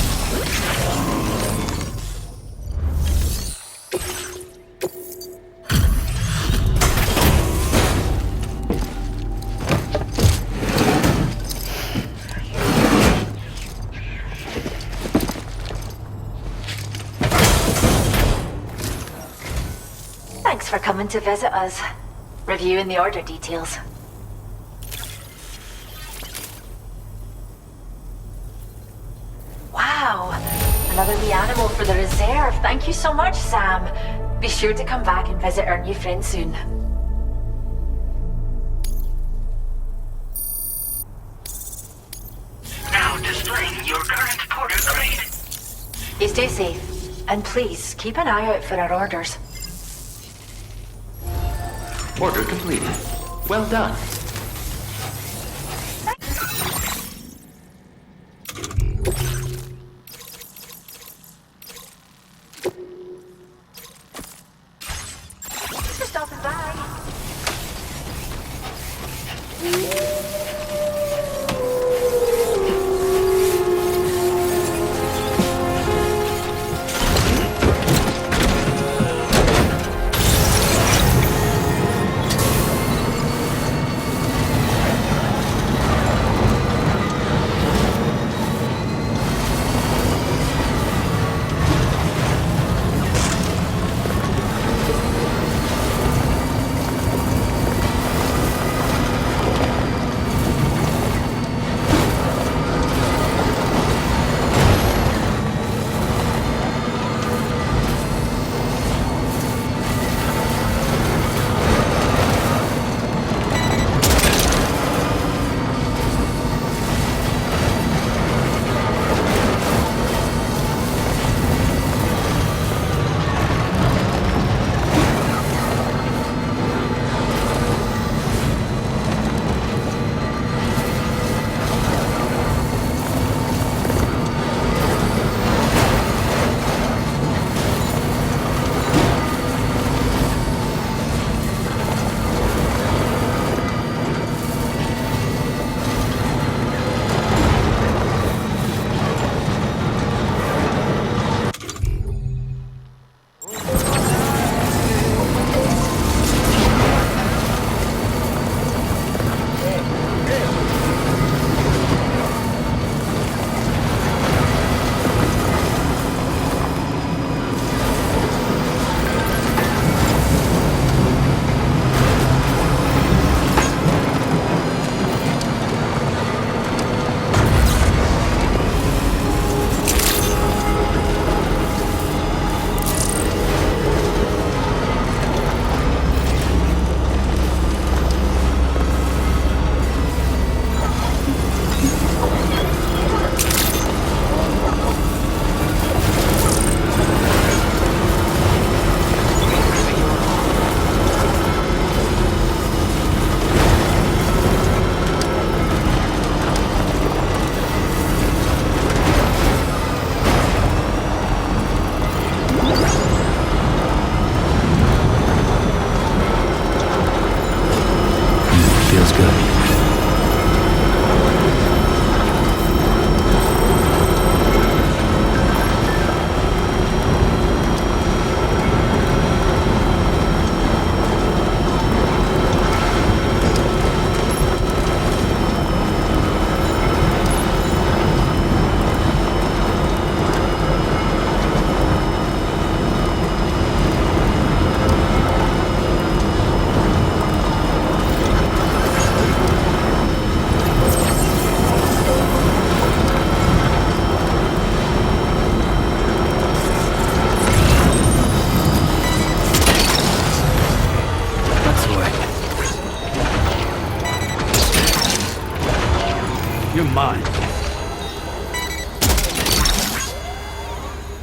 Thanks for coming to visit us. Reviewing the order details. Wow, another wee animal for the reserve. Thank you so much, Sam. Be sure to come back and visit our new friend soon. Now displaying your current porter grade. You stay safe, and please keep an eye out for our orders. Order completed. Well done. Thanks for stopping by.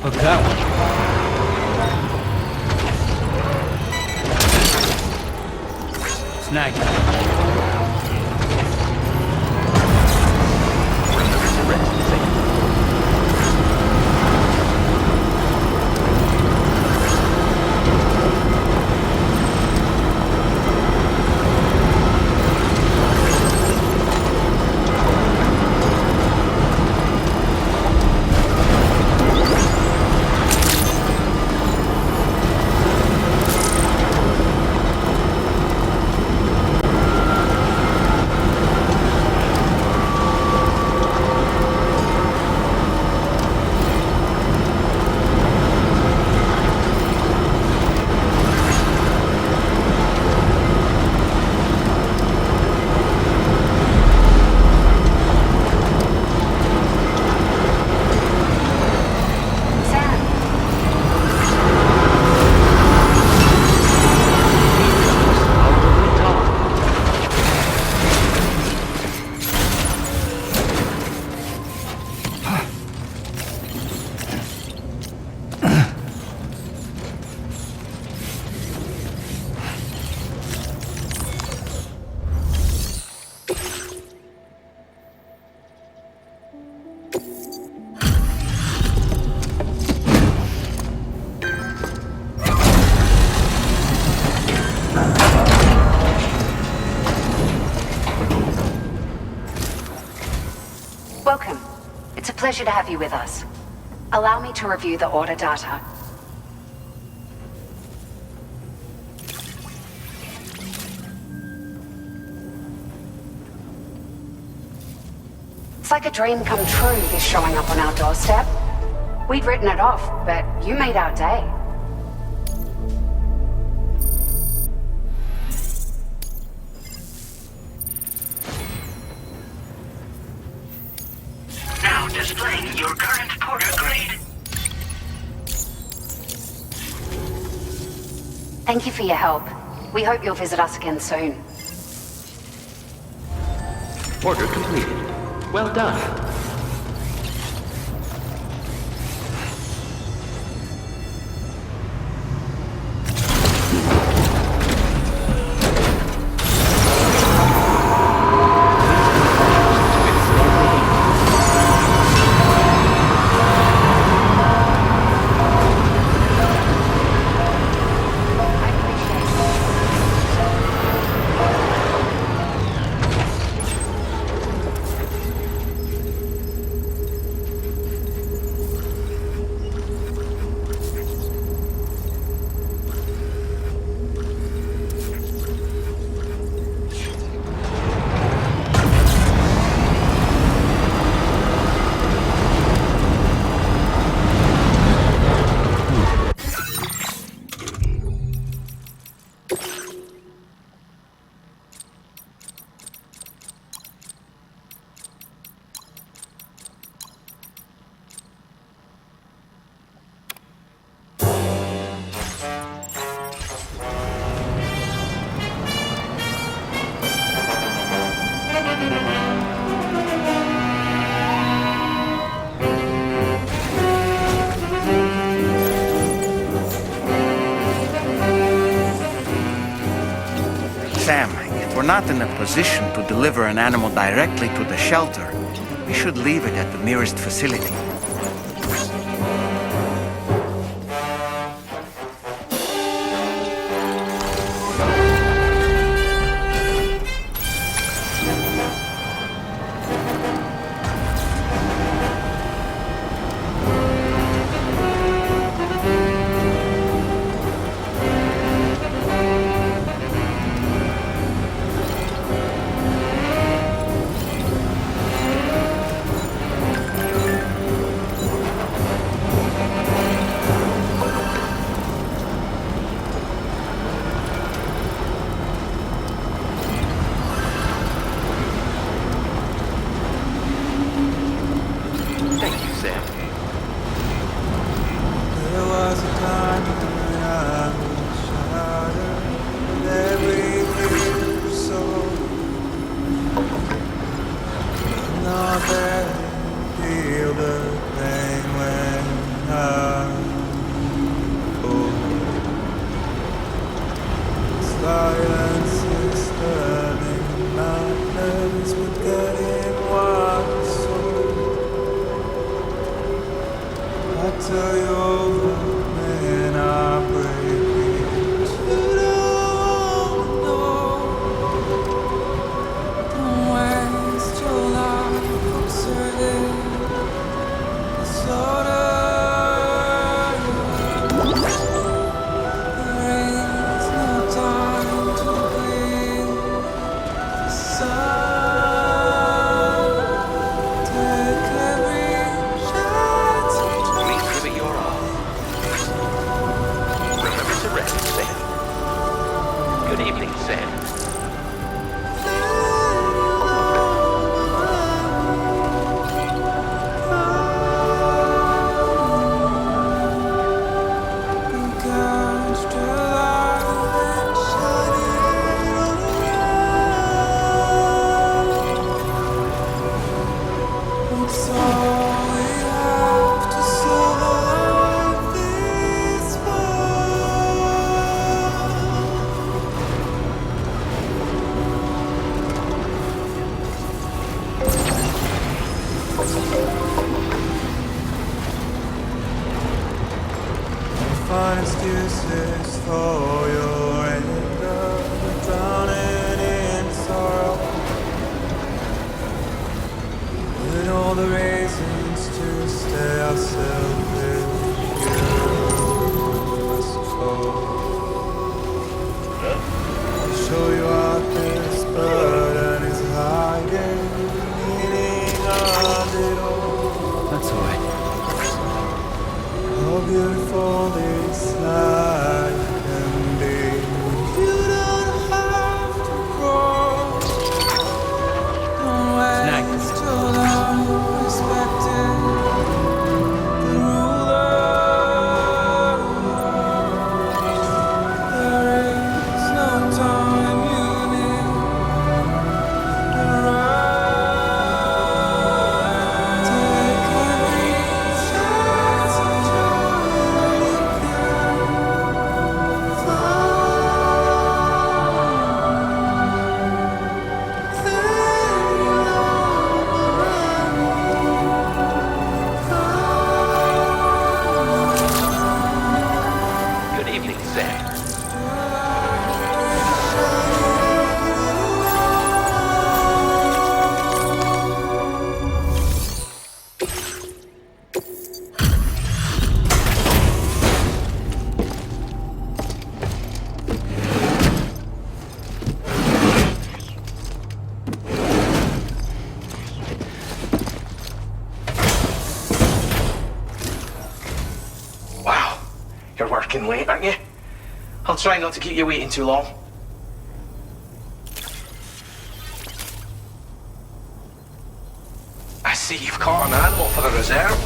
Look out. Snag. Welcome. It's a pleasure to have you with us. Allow me to review the order data. It's like a dream come true, this showing up on our doorstep. We'd written it off, but you made our day. Now displaying your current porter grade. Thank you for your help. We hope you'll visit us again soon. Order completed. Well done. Sam, if we're not in a position to deliver an animal directly to the shelter, we should leave it at the nearest facility. Feel the pain when I Late, aren't you? I'll try not to keep you waiting too long. I see you've caught an animal for the reserve.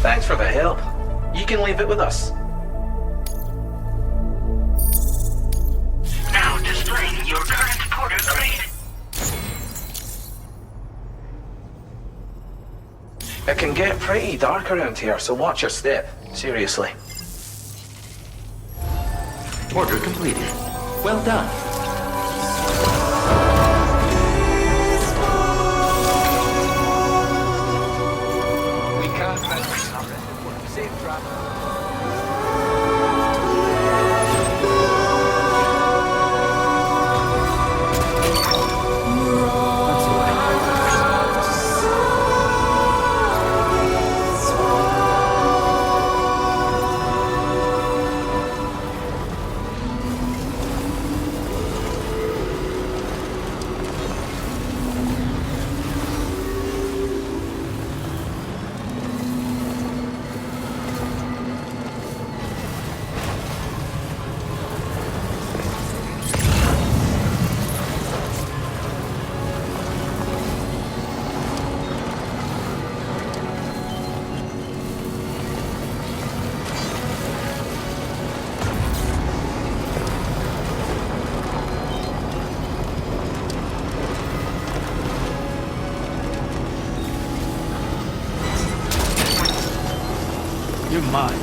Thanks for the help. You can leave it with us. Now displaying your current porter grade. It can get pretty dark around here, so watch your step. Seriously. Order completed. Well done. We can't let safe travel. You're mine.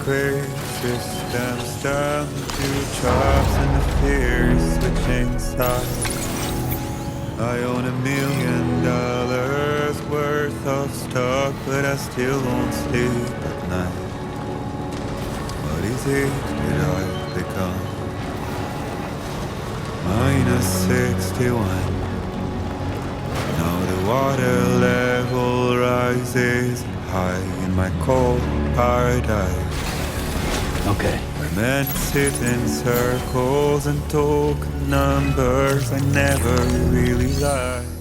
antiquated systems down to chops and the fears switching sides. I own $1 million worth of stock, but I still won't sleep at night. What is it that I've become? -61. Now the water level rises high in my cold paradise. Okay. Where men sit in circles and talk numbers I never really liked.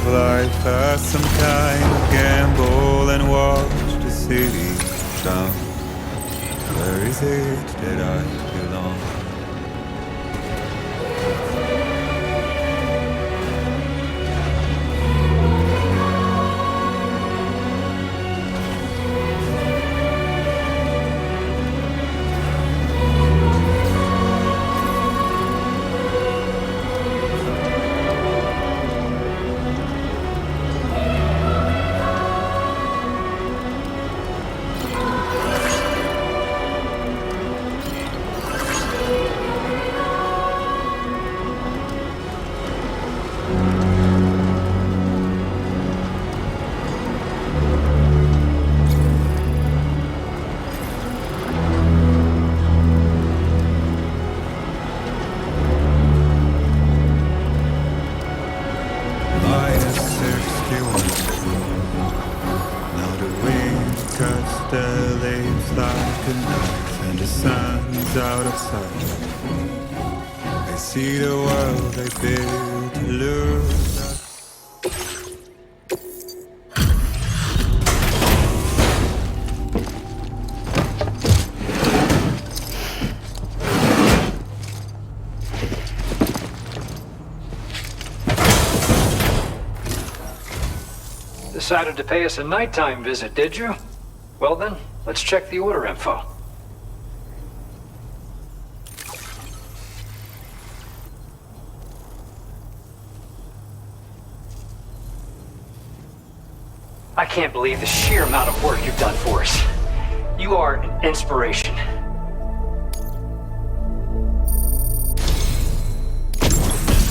Life as some kind of gamble and watch the city drown. Where is it that I belong? The leaves like a knife and the sun's out of sight. I see the world they built to lose us. Decided to pay us a nighttime visit, did you? Well then, let's check the order info. I can't believe the sheer amount of work you've done for us. You are an inspiration.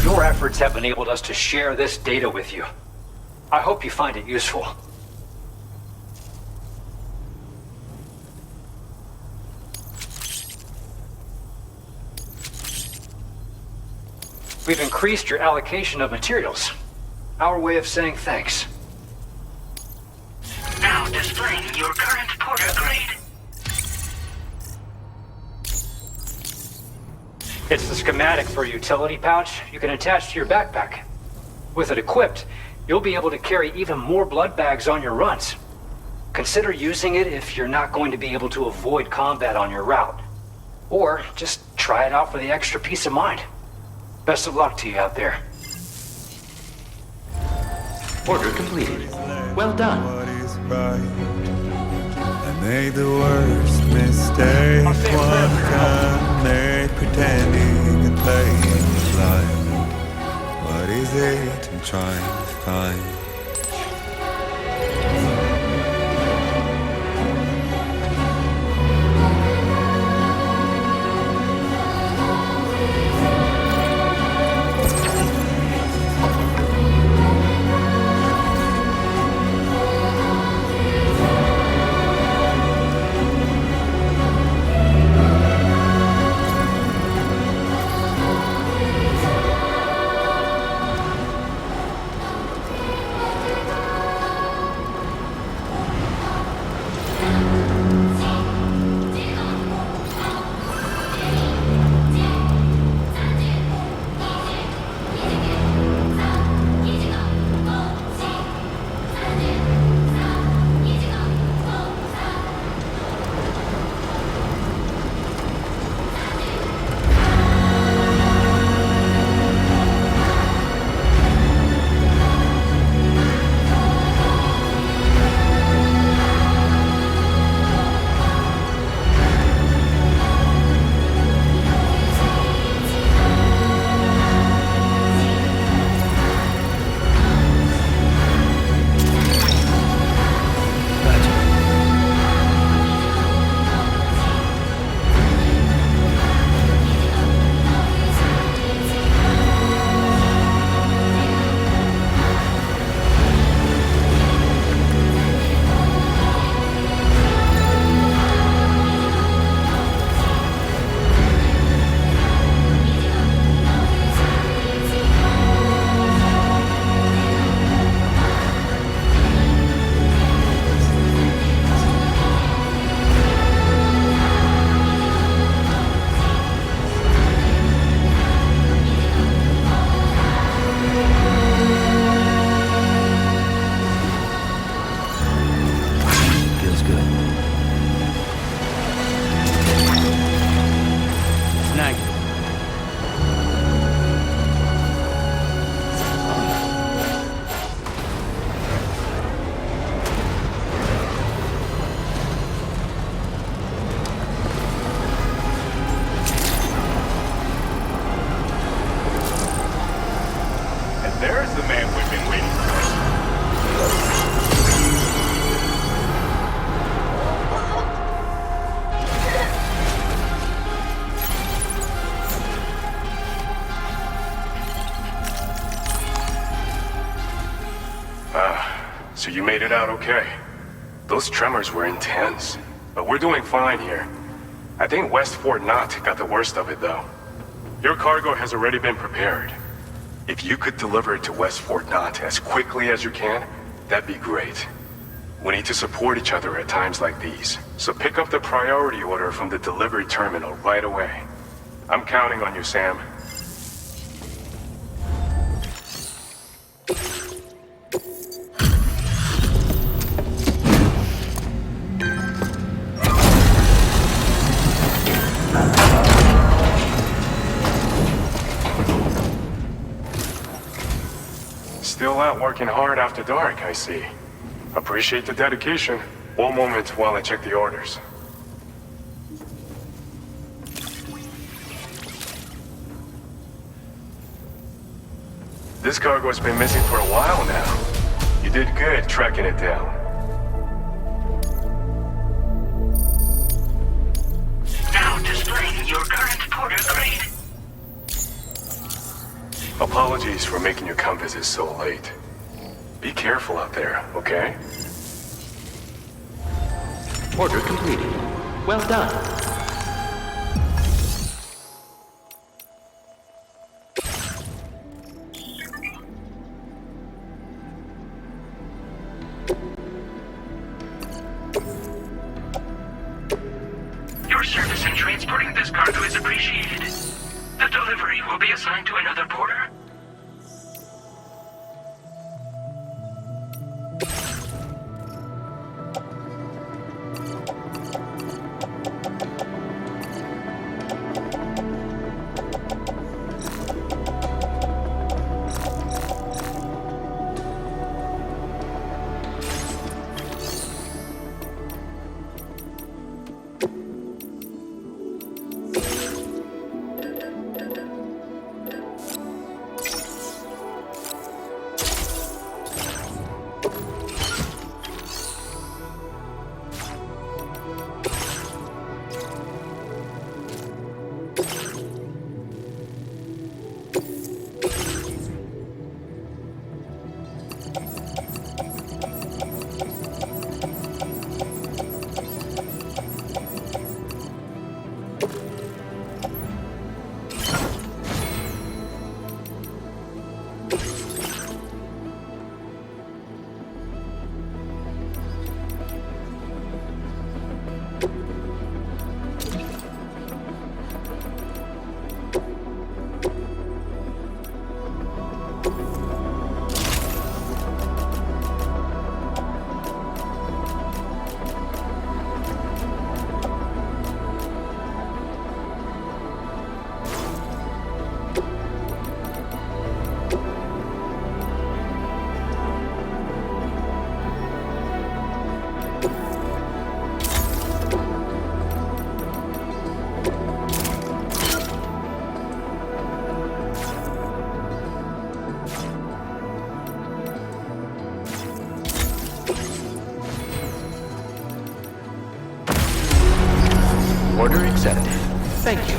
Your efforts have enabled us to share this data with you. I hope you find it useful. We've increased your allocation of materials. Our way of saying thanks. Now displaying your current porter grade. It's the schematic for a utility pouch you can attach to your backpack. With it equipped, you'll be able to carry even more blood bags on your runs. Consider using it if you're not going to be able to avoid combat on your route. Or just try it out for the extra peace of mind. Best of luck to you out there. Order completed. Well done. What is right? I made the worst mistake one can make, pretending and playing blind. What is it I'm trying to find? the man we've been waiting for. So you made it out okay. Those tremors were intense, but we're doing fine here. I think West Fort Knott got the worst of it, though. Your cargo has already been prepared. If you could deliver it to West Fort Knott as quickly as you can, that'd be great. We need to support each other at times like these, so pick up the priority order from the delivery terminal right away. I'm counting on you, Sam. Still out working hard after dark, I see. Appreciate the dedication. One moment while I check the orders. This cargo's been missing for a while now. You did good tracking it down. Now displaying your current porter grade. Apologies for making you come visit so late. Be careful out there, okay? Order completed. Well done. Your service in transporting this cargo is appreciated. The delivery will be assigned to another porter. Order accepted. Thank you.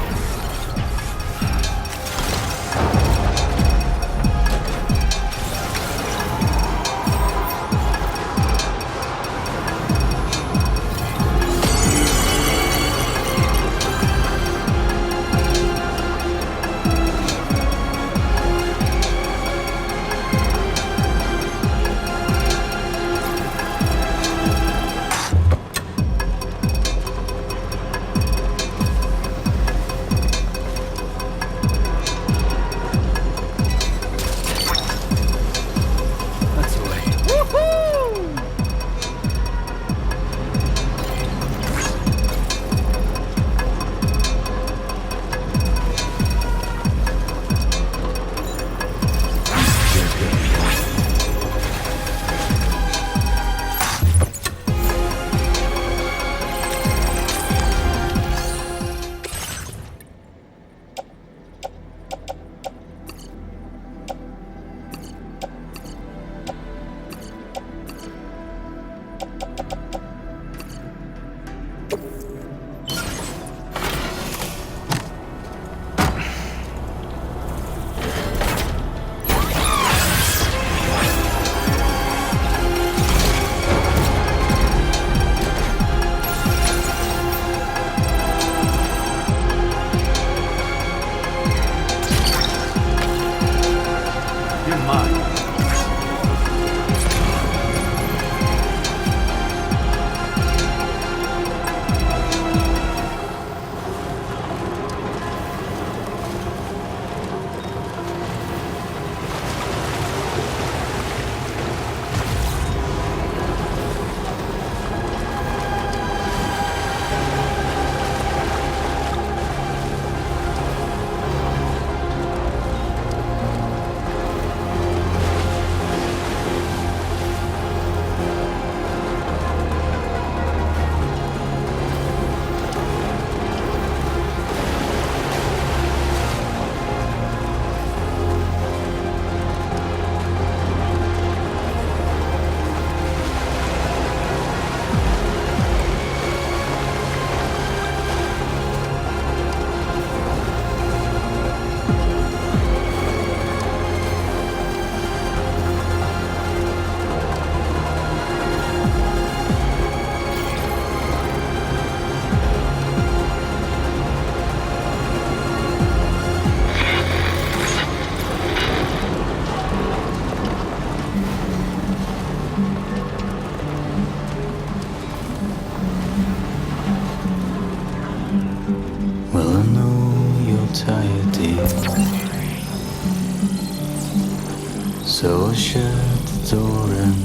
So I shut the door and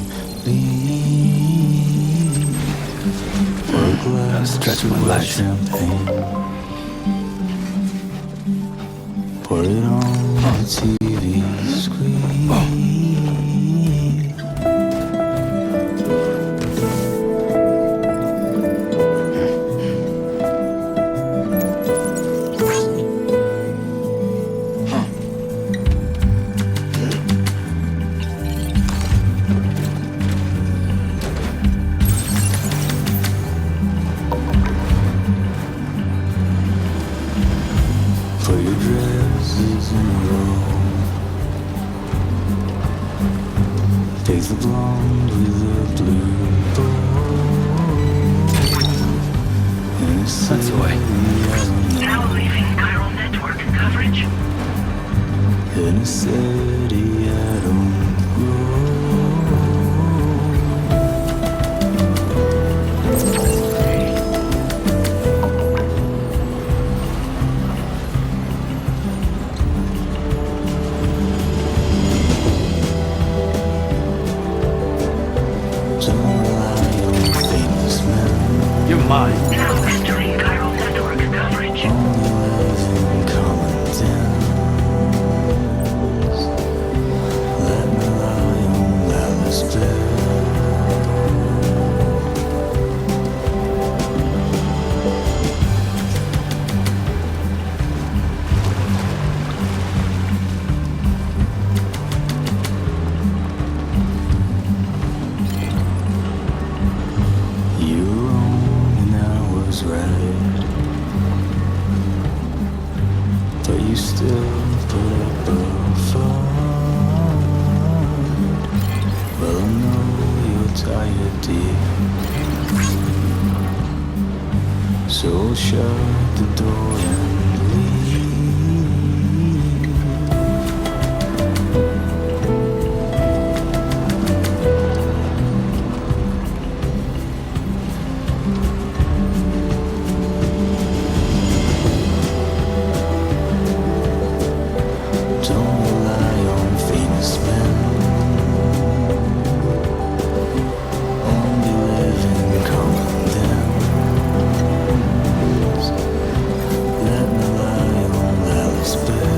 leave. For a glass stretch my of legs. champagne. Pour it on the TV screen. Put your dresses in a row. Take the blonde with the blue bow. That's the way. Now leaving chiral network coverage. In a city I don't grow. Don't rely on famous men. You're mine. Now entering chiral network coverage. Only live in common dens. Let me lie on Alice bed. You were wrong and I was right. But you still put up a fight. Well, I know you're tired, dear. So I'll shut the door and leave. Don't rely on famous men. Only live in common dens. Let me lie on Alice bed.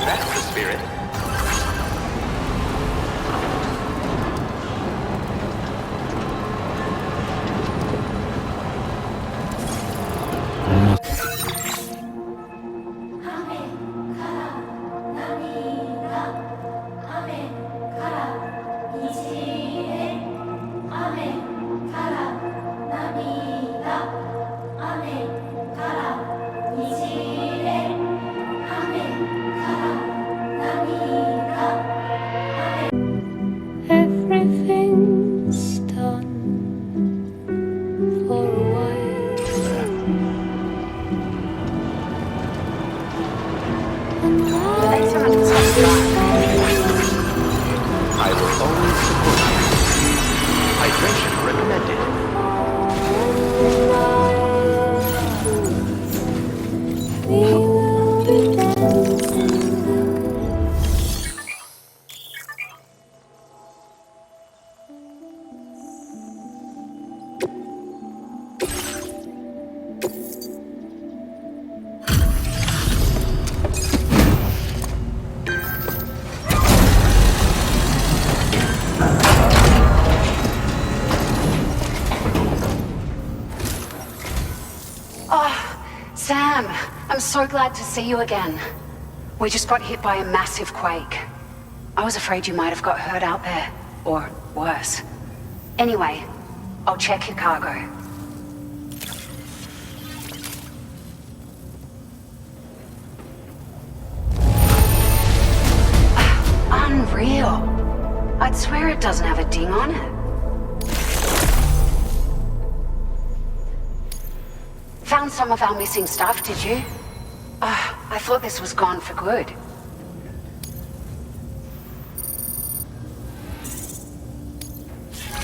That's the spirit. Everything's done for a while. And I will always support you. Hydration recommended. Sam, I'm so glad to see you again. We just got hit by a massive quake. I was afraid you might have got hurt out there, or worse. Anyway, I'll check your cargo. Unreal. I'd swear it doesn't have a ding on it. Found some of our missing stuff, did you? I thought this was gone for good.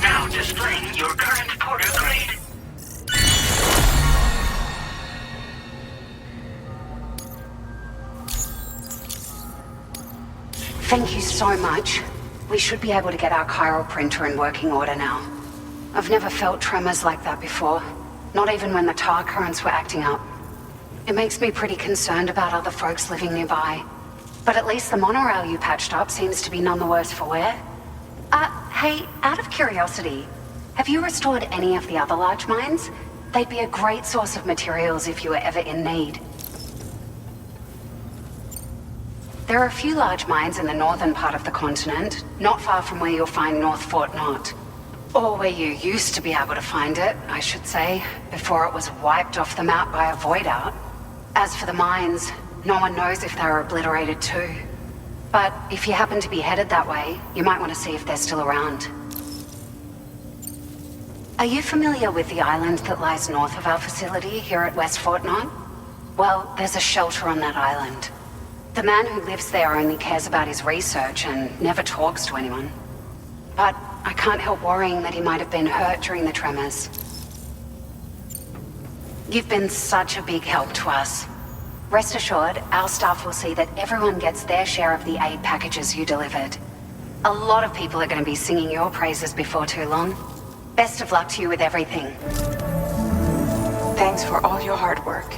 Now displaying your current porter grade. Thank you so much. We should be able to get our chiral printer in working order now. I've never felt tremors like that before. Not even when the tar currents were acting up. It makes me pretty concerned about other folks living nearby. But at least the monorail you patched up seems to be none the worse for wear. Hey, out of curiosity, have you restored any of the other large mines? They'd be a great source of materials if you were ever in need. There are a few large mines in the northern part of the continent, not far from where you'll find North Fort Knot. Or where you used to be able to find it, I should say, before it was wiped off the map by a void out. As for the mines, no one knows if they were obliterated too. But if you happen to be headed that way, you might want to see if they're still around. Are you familiar with the island that lies north of our facility here at West Fort Knot? Well, there's a shelter on that island. The man who lives there only cares about his research and never talks to anyone. But I can't help worrying that he might have been hurt during the tremors. You've been such a big help to us. Rest assured, our staff will see that everyone gets their share of the aid packages you delivered. A lot of people are going to be singing your praises before too long. Best of luck to you with everything. Thanks for all your hard work.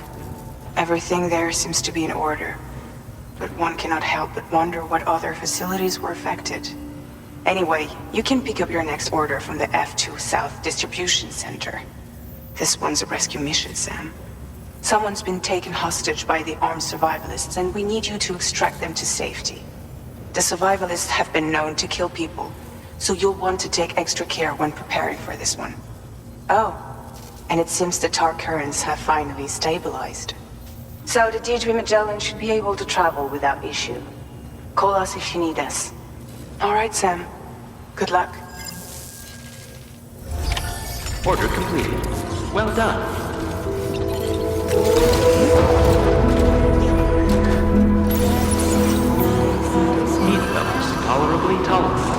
Everything there seems to be in order. But one cannot help but wonder what other facilities were affected. Anyway, you can pick up your next order from the F2 South Distribution Center. This one's a rescue mission, Sam. Someone's been taken hostage by the armed survivalists, and we need you to extract them to safety. The survivalists have been known to kill people, so you'll want to take extra care when preparing for this one. Oh, and it seems the tar currents have finally stabilized. So the D3 Magellan should be able to travel without issue. Call us if you need us. All right, Sam. Good luck. Order completed. Well done. Heat levels tolerably tolerable.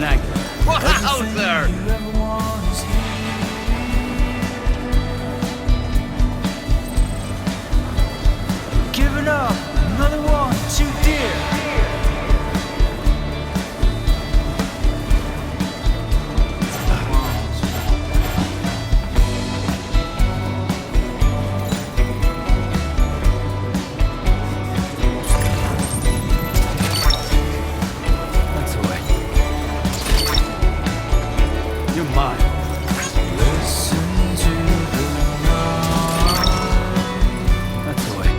snack. Wowzer! Giving up, another one too dear. That's away. You're mine. Listen to the night. That's away.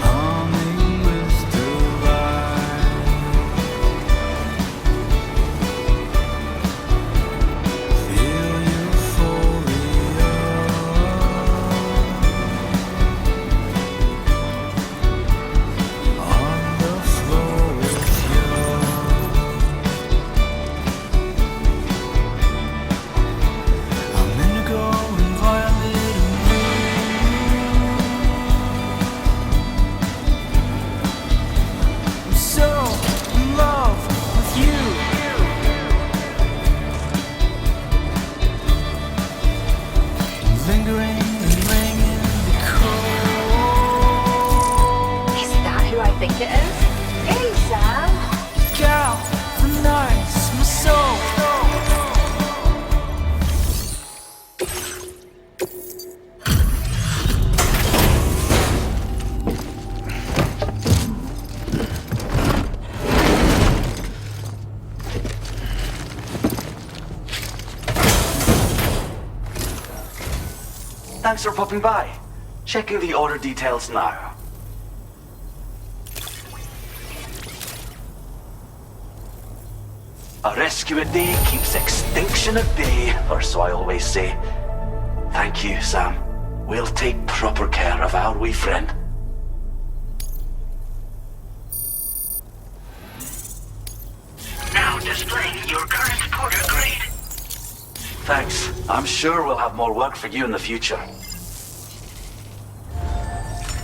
Humming with delight. Feel euphoria. On the floor with you. I'm indigo and violet and blue. I'm so in love with you. Lingering and laying in the cold. Is that who I think it is? Hey, Sam! Gal, the night's my soul. Thanks for popping by. Checking the order details now. A rescue a day keeps extinction at bay, or so I always say. Thank you, Sam. We'll take proper care of our wee friend. Now displaying your current porter grade. Thanks. I'm sure we'll have more work for you in the future.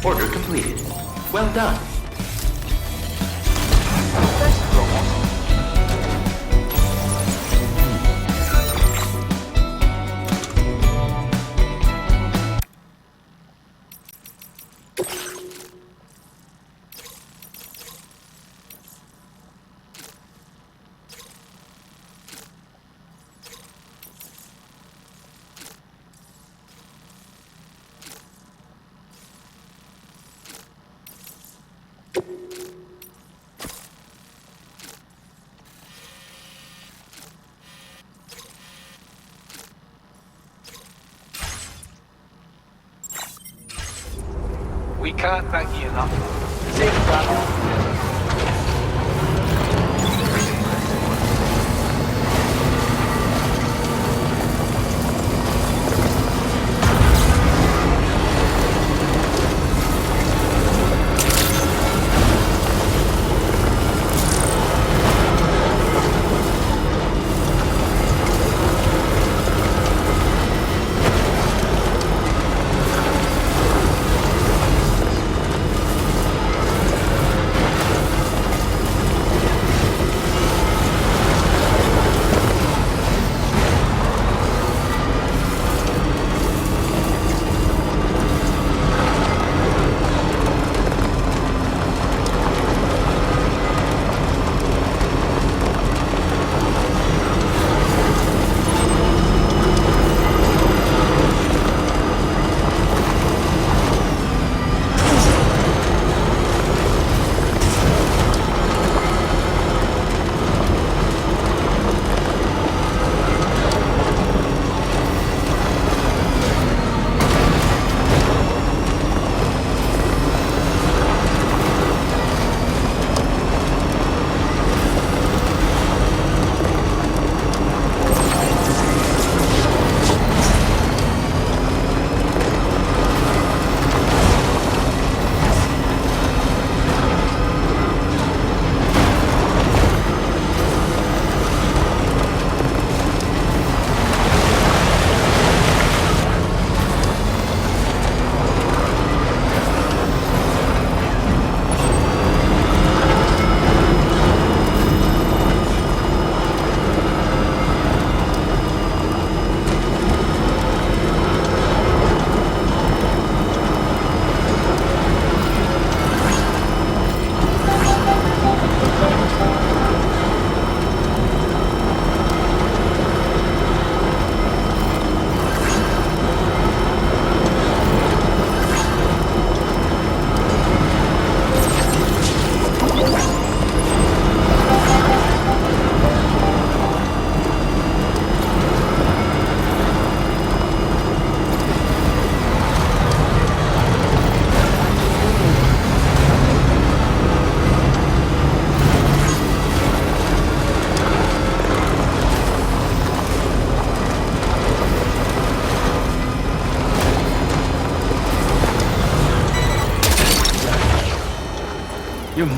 Order completed. Well done. We can't thank you enough. Safe travel.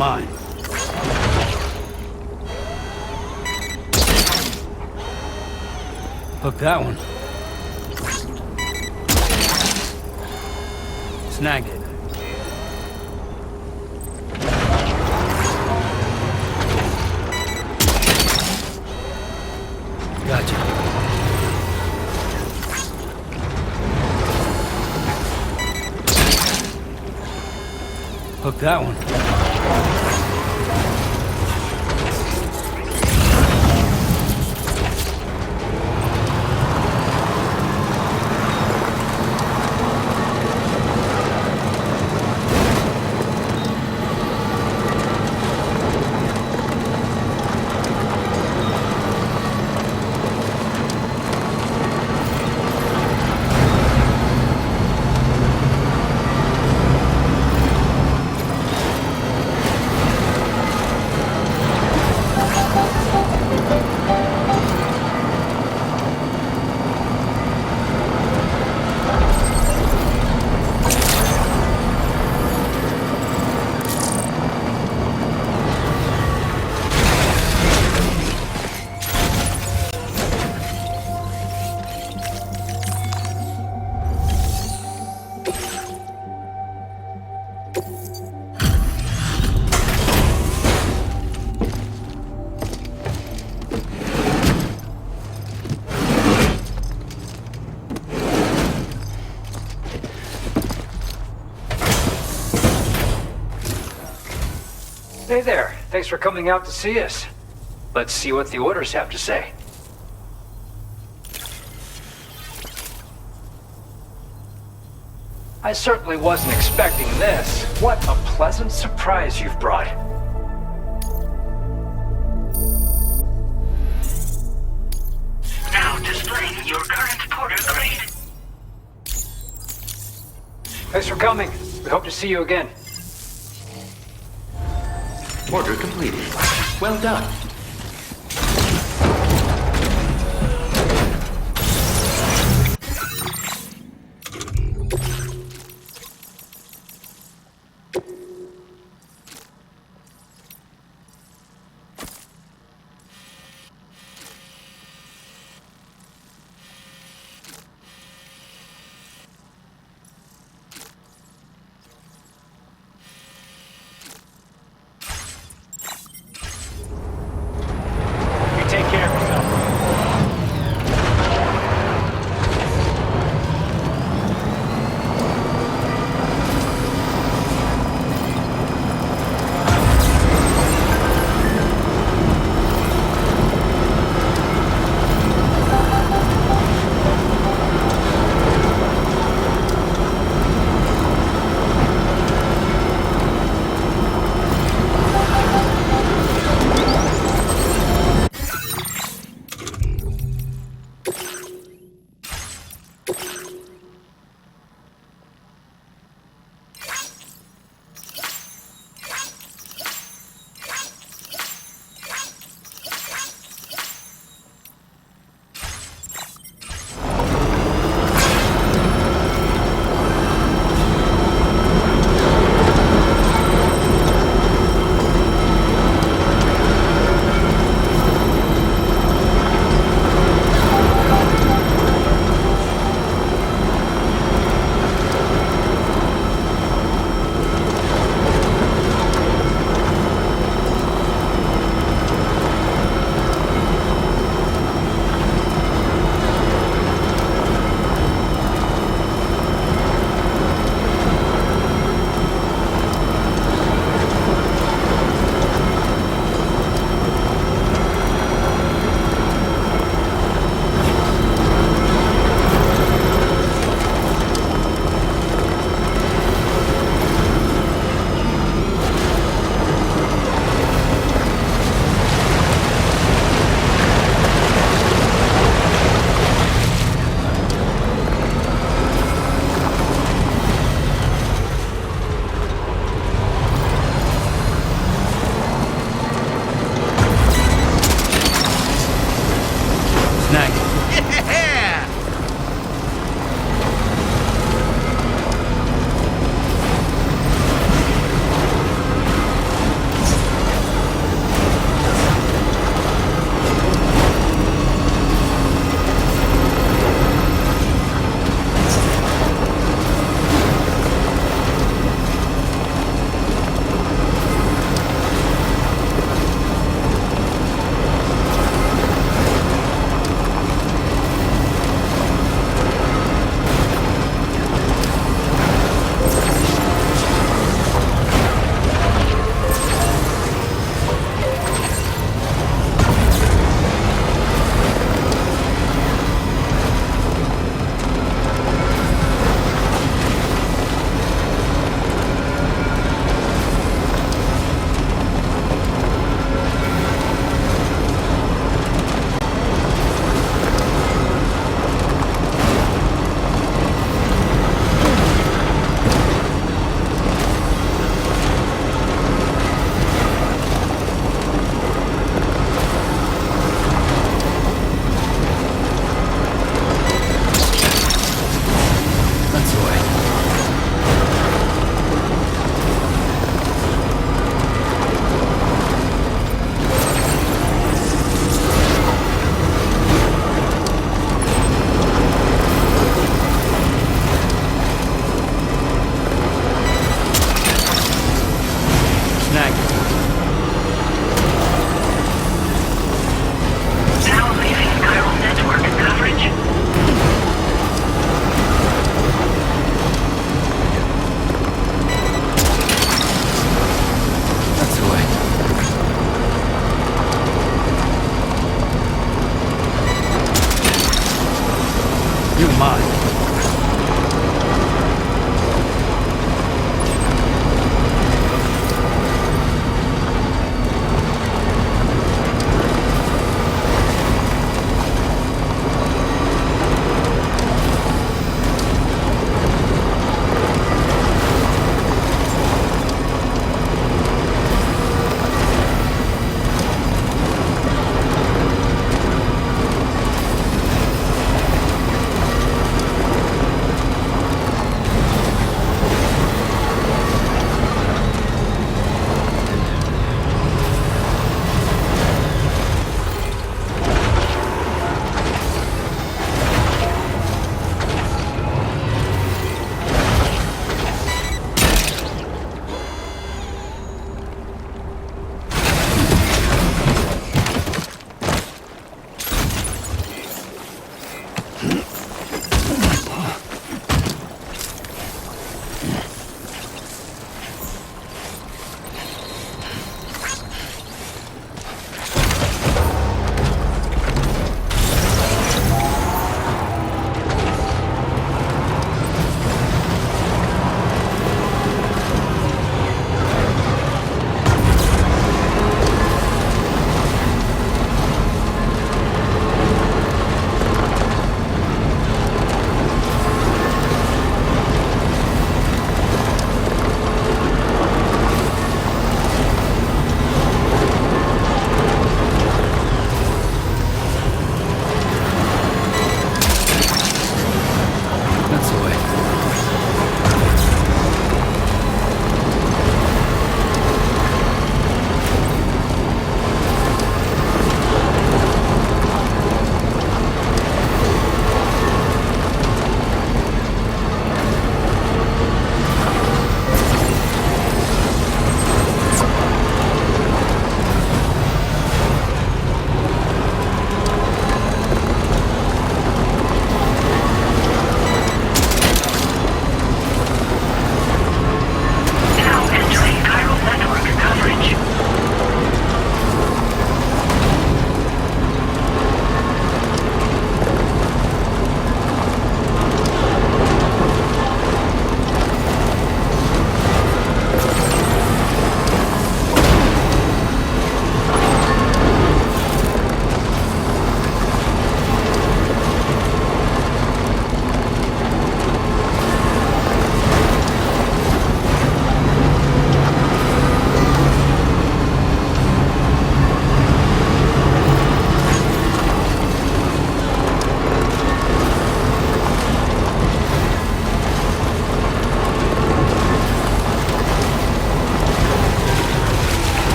mine. Hook that one. Snag it. Gotcha. Hook that one. Hey there, thanks for coming out to see us. Let's see what the orders have to say. I certainly wasn't expecting this. What a pleasant surprise you've brought. Now displaying your current porter grade. Thanks for coming. We hope to see you again. Order completed. Well done.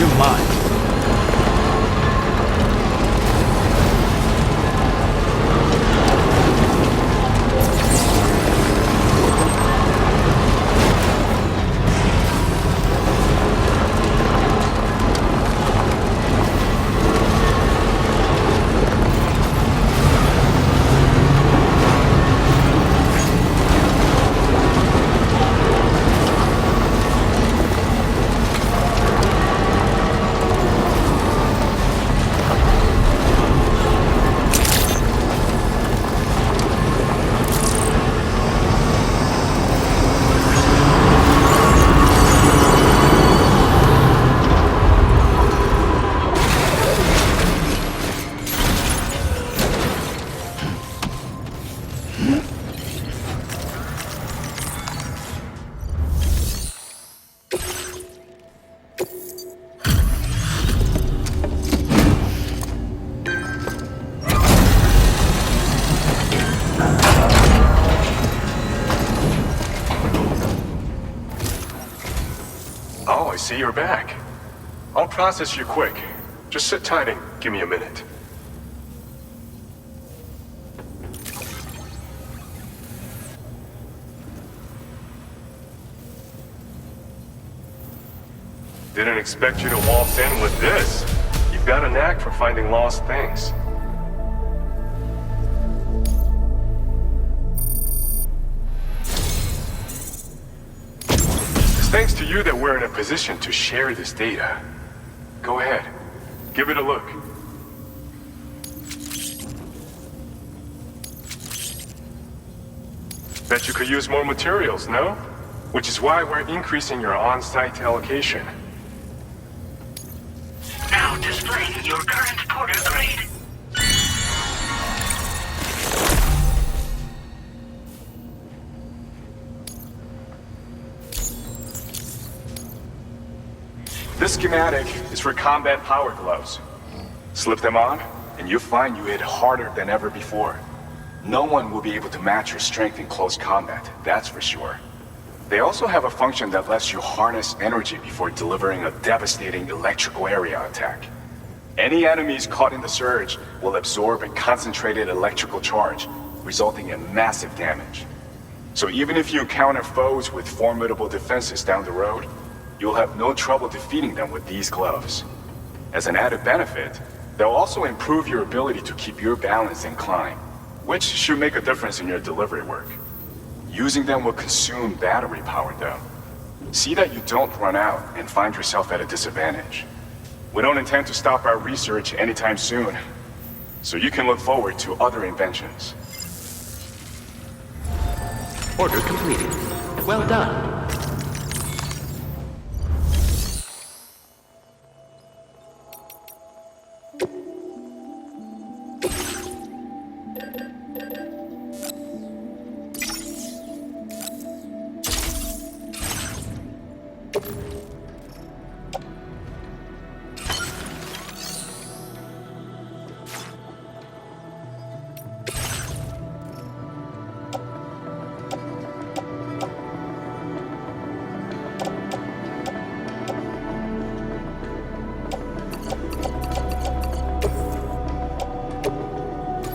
You're mine. Oh, I see you're back. I'll process you quick. Just sit tight and give me a minute. Didn't expect you to waltz in with this. You've got a knack for finding lost things. It's thanks to you that we're in a position to share this data. Go ahead, give it a look. Bet you could use more materials, no? Which is why we're increasing your on-site allocation. Now displaying your current porter grade. This schematic is for combat power gloves. Slip them on, and you'll find you hit harder than ever before. No one will be able to match your strength in close combat, that's for sure. They also have a function that lets you harness energy before delivering a devastating electrical area attack. Any enemies caught in the surge will absorb a concentrated electrical charge, resulting in massive damage. So even if you encounter foes with formidable defenses down the road, you'll have no trouble defeating them with these gloves. As an added benefit, they'll also improve your ability to keep your balance and climb, which should make a difference in your delivery work. Using them will consume battery power though. See that you don't run out and find yourself at a disadvantage. We don't intend to stop our research anytime soon, so you can look forward to other inventions. Order completed. Well done.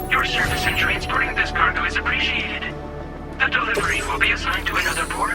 Your service in transporting this cargo is appreciated. The delivery will be assigned to another porter.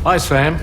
Hi, Sam.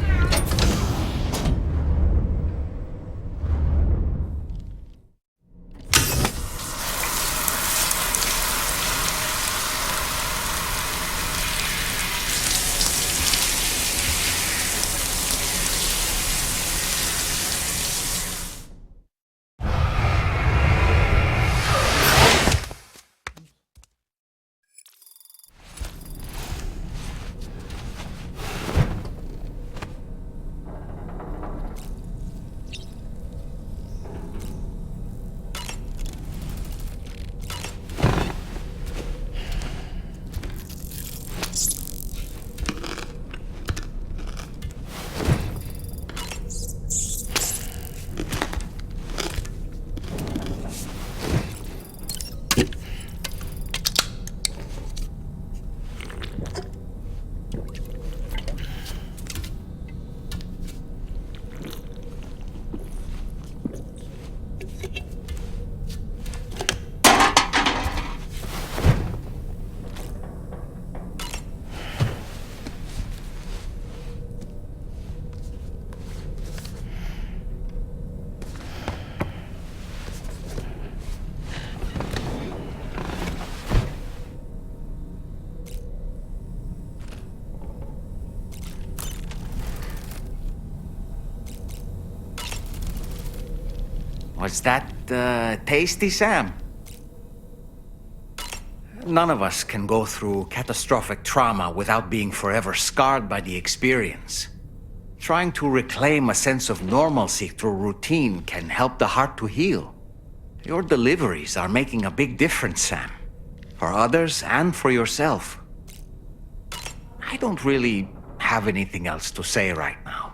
Was that, tasty, Sam? None of us can go through catastrophic trauma without being forever scarred by the experience. Trying to reclaim a sense of normalcy through routine can help the heart to heal. Your deliveries are making a big difference, Sam. For others and for yourself. I don't really have anything else to say right now.